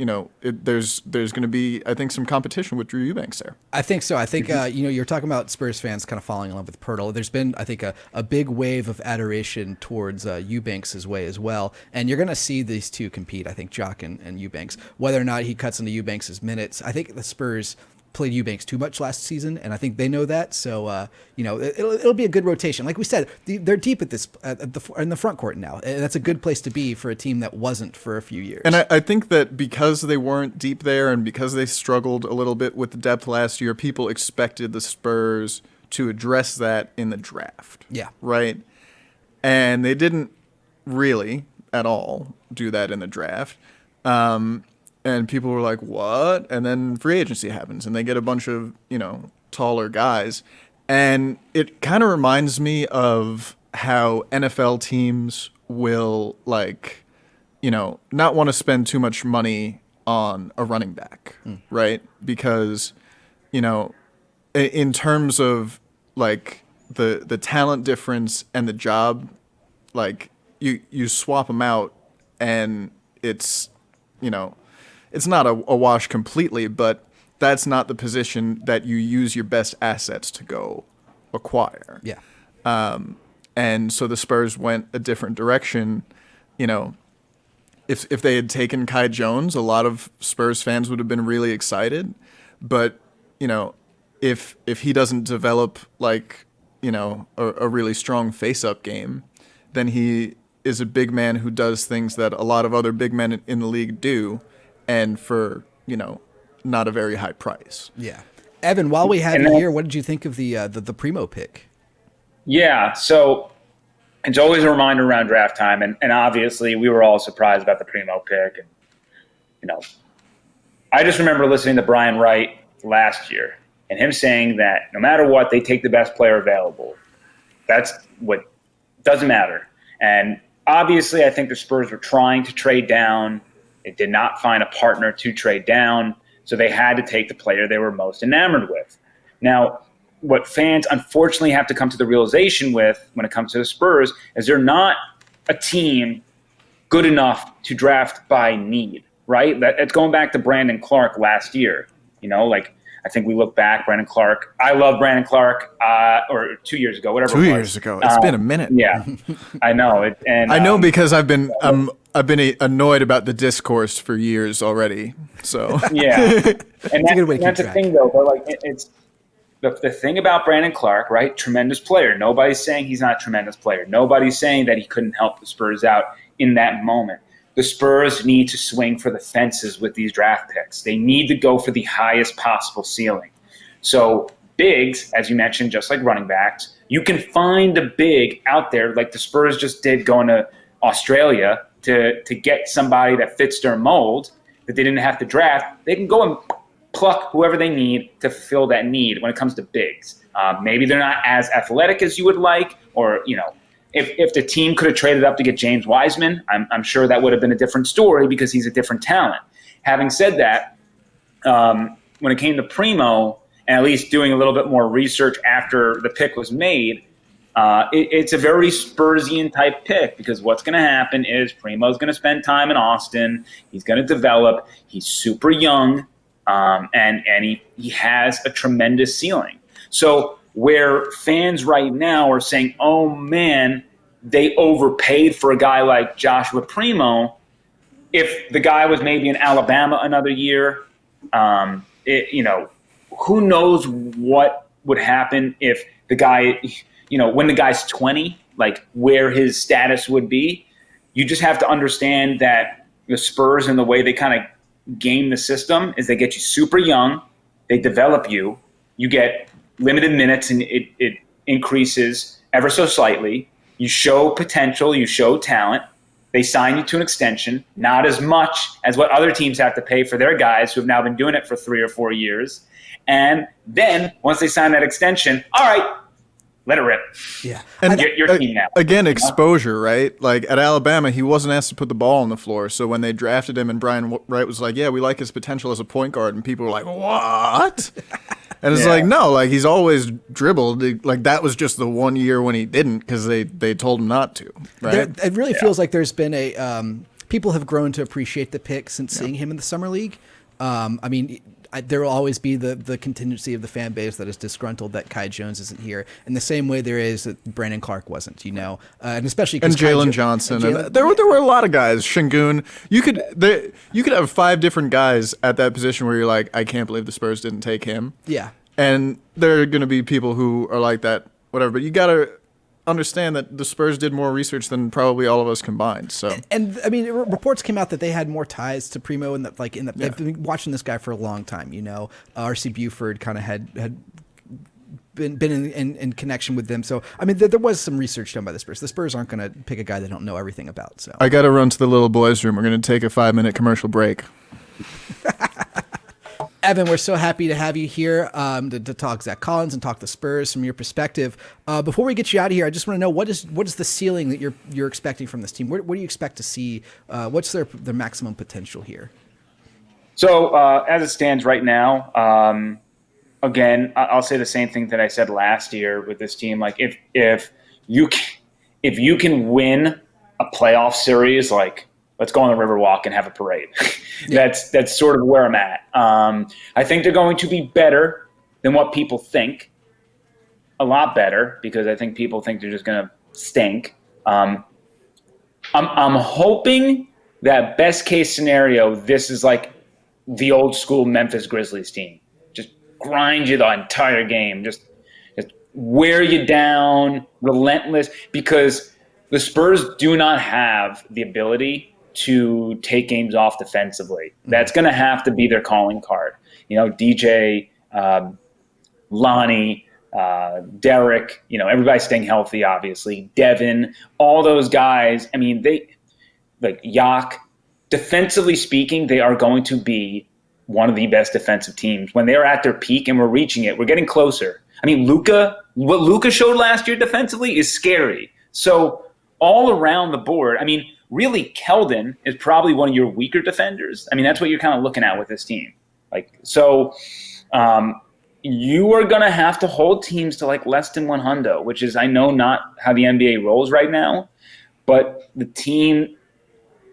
there's going to be, I think, some competition with Drew Eubanks there. I think so. I think, you're talking about Spurs fans kind of falling in love with Pirtle. There's been, I think, a big wave of adoration towards Eubanks' way as well. And you're going to see these two compete, I think, Jock and Eubanks. Whether or not he cuts into Eubanks' minutes, I think the Spurs played Eubanks too much last season, and I think they know that. So, it'll be a good rotation. Like we said, they're deep in the front court now, and that's a good place to be for a team that wasn't for a few years. And I think that because they weren't deep there and because they struggled a little bit with the depth last year, people expected the Spurs to address that in the draft. Yeah. Right? And they didn't really at all do that in the draft. And people were like, what? And then free agency happens, and they get a bunch of, taller guys. And it kind of reminds me of how NFL teams will, not want to spend too much money on a running back, right? Because, in terms of, the talent difference and the job, you swap them out, and it's, it's not a wash completely, but that's not the position that you use your best assets to go acquire. Yeah. And so the Spurs went a different direction. If they had taken Kai Jones, a lot of Spurs fans would have been really excited. But, if he doesn't develop a really strong face-up game, then he is a big man who does things that a lot of other big men in the league do, and for, not a very high price. Yeah. Evan, while we had you here, what did you think of the Primo pick? Yeah, so it's always a reminder around draft time, and obviously we were all surprised about the Primo pick. And, I just remember listening to Brian Wright last year and him saying that no matter what, they take the best player available. That's what doesn't matter. And obviously I think the Spurs were trying to trade down. They did not find a partner to trade down, so they had to take the player they were most enamored with. Now, what fans unfortunately have to come to the realization with when it comes to the Spurs is they're not a team good enough to draft by need, right? It's going back to Brandon Clark last year. I think we look back, Brandon Clark. I love Brandon Clark, or 2 years ago, whatever. 2 years ago. It's been a minute. Yeah, I know. And I know because I've been annoyed about the discourse for years already. So yeah, and that's the thing though. But it's the thing about Brandon Clark, right? Tremendous player. Nobody's saying he's not a tremendous player. Nobody's saying that he couldn't help the Spurs out in that moment. The Spurs need to swing for the fences with these draft picks. They need to go for the highest possible ceiling. So bigs, as you mentioned, just like running backs, you can find a big out there like the Spurs just did going to Australia to get somebody that fits their mold that they didn't have to draft. They can go and pluck whoever they need to fill that need when it comes to bigs. Maybe they're not as athletic as you would like, or, if the team could have traded up to get James Wiseman, I'm sure that would have been a different story because he's a different talent. Having said that, when it came to Primo, and at least doing a little bit more research after the pick was made, it's a very Spursian type pick because what's going to happen is Primo's going to spend time in Austin. He's going to develop. He's super young, and he has a tremendous ceiling. So where fans right now are saying, oh, man, they overpaid for a guy like Joshua Primo, if the guy was maybe in Alabama another year, who knows what would happen if the guy, when the guy's 20, where his status would be. You just have to understand that the Spurs and the way they kind of game the system is they get you super young, they develop you, you get limited minutes, and increases ever so slightly. You show potential, you show talent. They sign you to an extension, not as much as what other teams have to pay for their guys who have now been doing it for 3 or 4 years. And then once they sign that extension, all right, let it rip. Yeah. And your team now. Again, exposure, right? Like at Alabama, he wasn't asked to put the ball on the floor. So when they drafted him and Brian Wright was like, yeah, we like his potential as a point guard. And people were like, what? And it's like, no, like he's always dribbled. Like that was just the 1 year when he didn't because they told him not to, right? It really feels like there's been a people have grown to appreciate the pick since seeing him in the summer league. I mean, there will always be the contingency of the fan base that is disgruntled that Kai Jones isn't here, in the same way there is that Brandon Clark wasn't, and especially and Jalen Johnson. And there were a lot of guys. Shingun. You could have 5 different guys at that position where you're like, I can't believe the Spurs didn't take him. Yeah. And there are going to be people who are like that, whatever. But you got to understand that the Spurs did more research than probably all of us combined. So, and I mean, reports came out that they had more ties to Primo, and that they've been watching this guy for a long time. R.C. Buford kind of had been in connection with them. So, I mean, there was some research done by the Spurs. The Spurs aren't going to pick a guy they don't know everything about. So, I got to run to the little boys' room. We're going to take a 5-minute commercial break. Evan, we're so happy to have you here to talk Zach Collins and talk the Spurs from your perspective. Before we get you out of here, I just want to know what is the ceiling that you're expecting from this team? What do you expect to see? What's their maximum potential here? So as it stands right now, again, I'll say the same thing that I said last year with this team. Like if you can win a playoff series, like let's go on the Riverwalk and have a parade. That's sort of where I'm at. I think they're going to be better than what people think. A lot better, because I think people think they're just going to stink. I'm hoping that best case scenario, this is like the old school Memphis Grizzlies team. Just grind you the entire game. Just wear you down, relentless, because the Spurs do not have the ability to take games off defensively. That's going to have to be their calling card. DJ, Lonnie, Derek, everybody staying healthy, obviously. Devin, all those guys. I mean, Yak, defensively speaking, they are going to be one of the best defensive teams. When they're at their peak and we're reaching it, we're getting closer. I mean, what Luka showed last year defensively is scary. So all around the board, I mean, really, Keldon is probably one of your weaker defenders. I mean, that's what you're kind of looking at with this team. You are going to have to hold teams to less than 100, which is, I know, not how the NBA rolls right now. But the team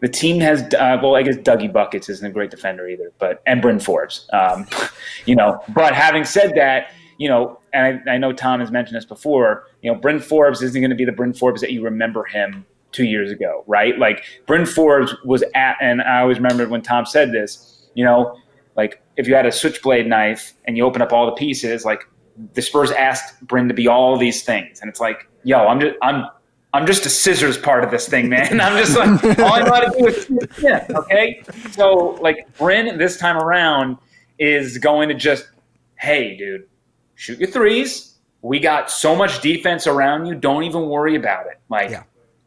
has, I guess Dougie Buckets isn't a great defender either, and Bryn Forbes. But having said that, and I know Tom has mentioned this before, Bryn Forbes isn't going to be the Bryn Forbes that you remember him 2 years ago, right? Like Bryn Forbes was and I always remember when Tom said this, if you had a switchblade knife and you open up all the pieces, the Spurs asked Bryn to be all these things. And it's like, yo, I'm just a scissors part of this thing, man. I'm just like, all I know how to do is snip, okay? So Bryn this time around is going to just, hey, dude, shoot your threes. We got so much defense around you. Don't even worry about it.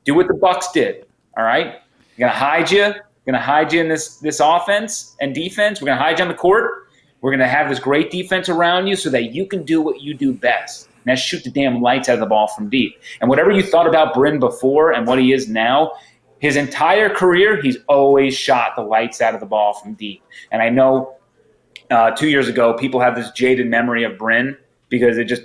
Do what the Bucks did, all right? We're going to hide you. We're going to hide you in this offense and defense. We're going to hide you on the court. We're going to have this great defense around you so that you can do what you do best, and that's shoot the damn lights out of the ball from deep. And whatever you thought about Bryn before and what he is now, his entire career, he's always shot the lights out of the ball from deep. And I know 2 years ago, people have this jaded memory of Bryn because it just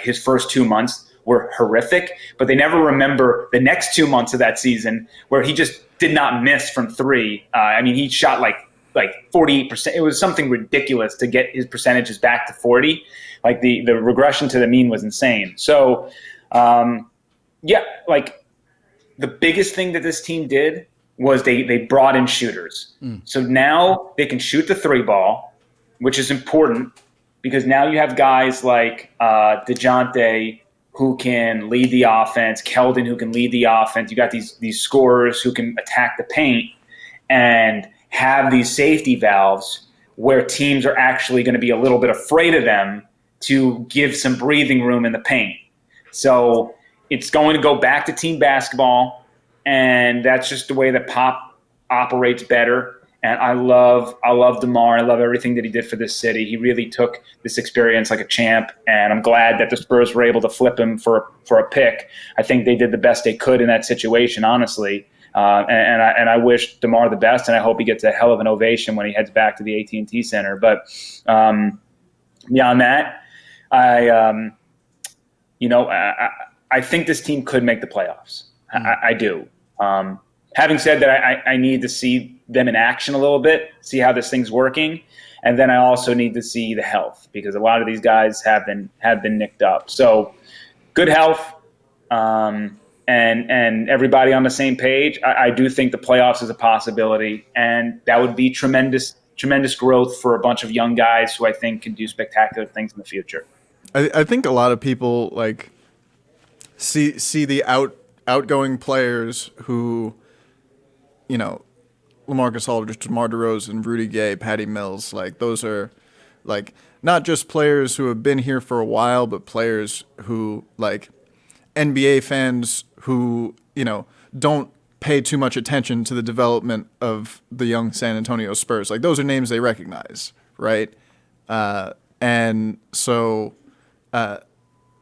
his first 2 months were horrific, but they never remember the next 2 months of that season where he just did not miss from three. I mean, he shot like 48%. It was something ridiculous to get his percentages back to 40. The regression to the mean was insane. So, the biggest thing that this team did was they brought in shooters. So now they can shoot the 3-ball, which is important because now you have guys like DeJounte who can lead the offense, Keldon who can lead the offense. You got these scorers who can attack the paint and have these safety valves where teams are actually going to be a little bit afraid of them to give some breathing room in the paint. So it's going to go back to team basketball, and that's just the way that Pop operates better. And I love DeMar. I love everything that he did for this city. He really took this experience like a champ, and I'm glad that the Spurs were able to flip him for a pick. I think they did the best they could in that situation, honestly. And I wish DeMar the best, and I hope he gets a hell of an ovation when he heads back to the AT&T Center. But beyond that, I think this team could make the playoffs. I do. Having said that, I need to see them in action a little bit, see how this thing's working, and then I also need to see the health, because a lot of these guys have been nicked up. So good health, and everybody on the same page. I do think the playoffs is a possibility, and that would be tremendous growth for a bunch of young guys who I think can do spectacular things in the future. I think a lot of people like see the outgoing players who, you know, LaMarcus Aldridge, DeMar DeRozan, Rudy Gay, Patty Mills, like those are like not just players who have been here for a while, but players who like NBA fans who, you know, don't pay too much attention to the development of the young San Antonio Spurs. Like those are names they recognize, right? And so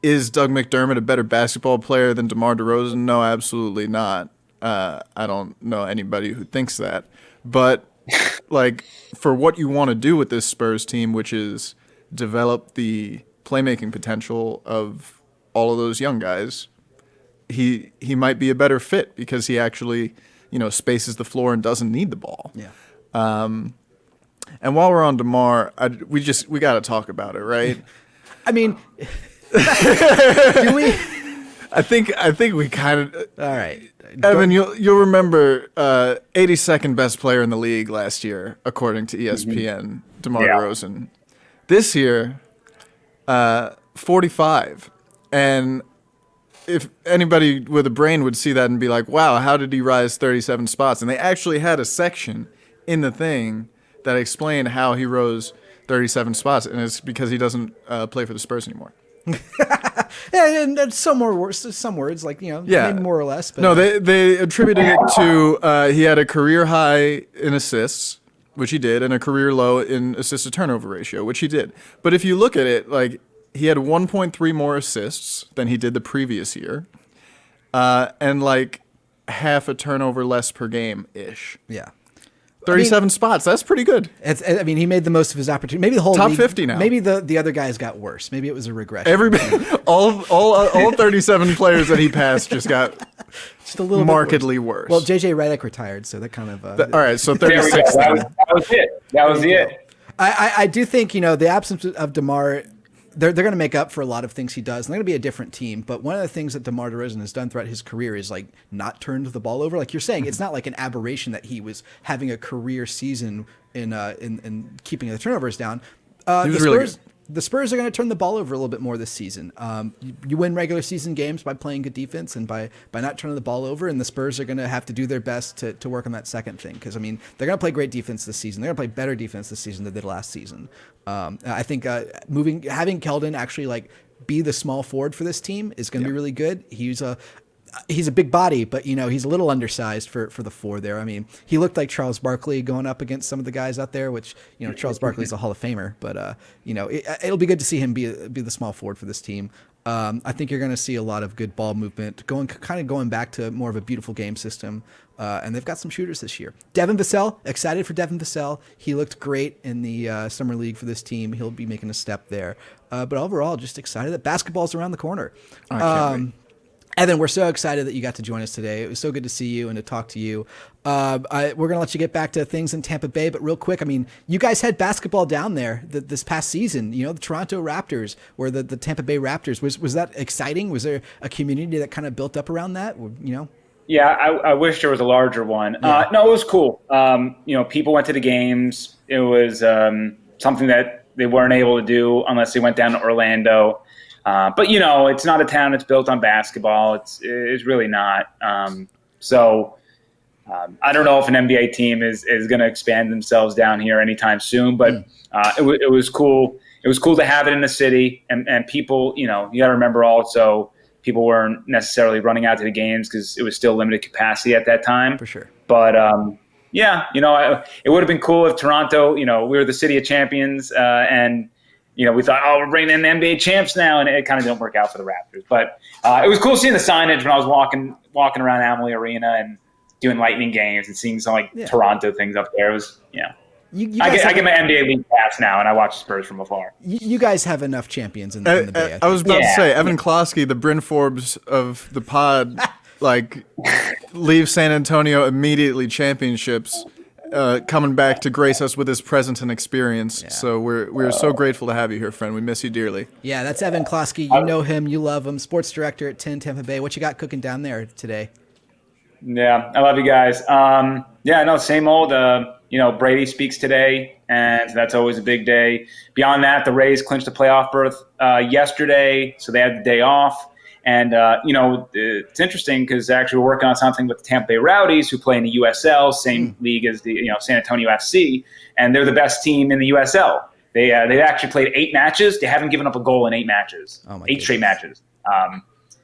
is Doug McDermott a better basketball player than DeMar DeRozan? No, absolutely not. I don't know anybody who thinks that. But like for what you want to do with this Spurs team, which is develop the playmaking potential of all of those young guys, he might be a better fit because he actually, you know, spaces the floor and doesn't need the ball. Yeah. And while we're on DeMar, we got to talk about it, right? I mean, do we? I think we kind of. All right, Evan, you'll remember 82nd best player in the league last year, according to ESPN, DeMar DeRozan. This year, 45, and if anybody with a brain would see that and be like, "Wow, how did he rise 37 spots?" And they actually had a section in the thing that explained how he rose 37 spots, and it's because he doesn't play for the Spurs anymore. and some words like, you know, maybe more or less. But no, they attributed it to he had a career high in assists, which he did, and a career low in assist to turnover ratio, which he did. But if you look at it, like he had 1.3 more assists than he did the previous year, and like half a turnover less per game ish. Yeah. 37 spots. That's pretty good. I mean, he made the most of his opportunity. Maybe the whole top league, 50 now. Maybe the other guys got worse. Maybe it was a regression. All 37 players that he passed just got just a little markedly worse. Well, JJ Redick retired, so that kind of. All right, so 36. That was it. That was it. I do think, you know, the absence of DeMar, they're going to make up for a lot of things he does. And they're going to be a different team. But one of the things that DeMar DeRozan has done throughout his career is like not turned the ball over. Like you're saying, it's not like an aberration that he was having a career season in keeping the turnovers down. The Spurs are going to turn the ball over a little bit more this season. You win regular season games by playing good defense and by not turning the ball over, and the Spurs are going to have to do their best to work on that second thing. Because, I mean, they're going to play great defense this season. They're going to play better defense this season than they did last season. I think having Keldon actually like be the small forward for this team is going to be really good. He's a big body, but, you know, he's a little undersized for the four there. I mean, he looked like Charles Barkley going up against some of the guys out there, which, you know, Charles Barkley's a Hall of Famer, but, you know, it'll be good to see him be the small forward for this team. I think you're going to see a lot of good ball movement, going back to more of a beautiful game system. And they've got some shooters this year. Devin Vassell, excited for Devin Vassell. He looked great in the summer league for this team. He'll be making a step there. But overall, just excited that basketball's around the corner. Evan, we're so excited that you got to join us today. It was so good to see you and to talk to you. We're going to let you get back to things in Tampa Bay, but real quick, I mean, you guys had basketball down there this past season. You know, the Toronto Raptors or the Tampa Bay Raptors. Was that exciting? Was there a community that kind of built up around that? You know? Yeah, I wish there was a larger one. Yeah. No, it was cool. You know, people went to the games. It was something that they weren't able to do unless they went down to Orlando. But, you know, it's not a town that's built on basketball. It's really not. So I don't know if an NBA team is going to expand themselves down here anytime soon, but it was cool. It was cool to have it in the city, and people, you know, you got to remember also people weren't necessarily running out to the games because it was still limited capacity at that time. For sure. But yeah, it would have been cool if Toronto, we were the city of champions, and we thought, we're bringing in the NBA champs now, and it kind of didn't work out for the Raptors. But it was cool seeing the signage when I was walking around Amalie Arena and doing Lightning games and seeing some Toronto things up there. It was, I get my NBA League pass now, and I watch the Spurs from afar. You guys have enough champions in the Bay. I was about to say, Evan Closky, the Bryn Forbes of the pod, leaves San Antonio immediately championships, coming back to grace us with his presence and experience. Yeah. So we're so grateful to have you here, friend. We miss you dearly. Yeah, that's Evan Closky. You know him, you love him. Sports director at 10 Tampa Bay. What you got cooking down there today? Yeah, I love you guys. Same old. Brady speaks today, and that's always a big day. Beyond that, the Rays clinched the playoff berth yesterday, so they had the day off. And, it's interesting because actually we're working on something with the Tampa Bay Rowdies, who play in the USL, same league as the San Antonio FC, and they're the best team in the USL. They've actually played 8 matches. They haven't given up a goal in 8 matches, 8 straight matches,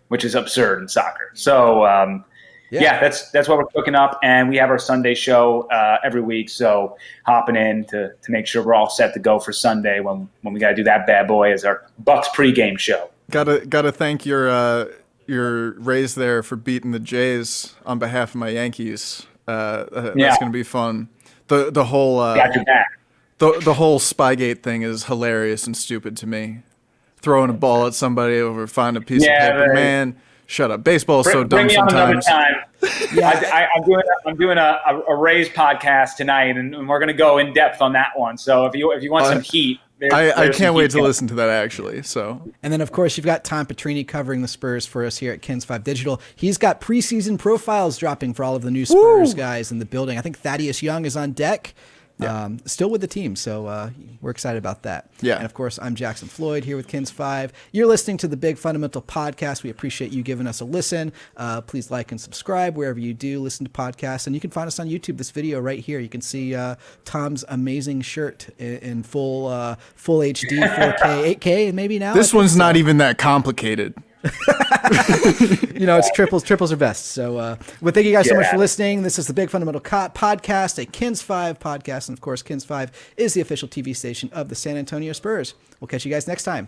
which is absurd in soccer. So, that's what we're cooking up, and we have our Sunday show every week. So hopping in to make sure we're all set to go for Sunday when we got to do that bad boy as our Bucks pregame show. Gotta thank your Rays there for beating the Jays on behalf of my Yankees. That's gonna be fun. The whole got your back. The whole Spygate thing is hilarious and stupid to me. Throwing a ball at somebody over find a piece of paper, man. Shut up. Baseball is so dumb bring me sometimes. On another time. I'm doing a Rays podcast tonight, and we're gonna go in depth on that one. So if you want some heat. I can't wait to listen to that, actually. So, and then, of course, you've got Tom Petrini covering the Spurs for us here at Kins 5 Digital. He's got preseason profiles dropping for all of the new Spurs guys in the building. I think Thaddeus Young is on deck. Still with the team, so we're excited about that. Yeah. And of course, I'm Jackson Floyd here with Kins 5. You're listening to the Big Fundamental Podcast. We appreciate you giving us a listen. Please like and subscribe wherever you do listen to podcasts. And you can find us on YouTube. This video right here, you can see Tom's amazing shirt in full HD, 4K, 8K, and maybe now. This one's not even that complicated. It's triples are best. So thank you guys so much for listening. This is the Big Fundamental Podcast, a Kins 5 podcast, and of course Kins 5 is the official TV station of the San Antonio Spurs. We'll catch you guys next time.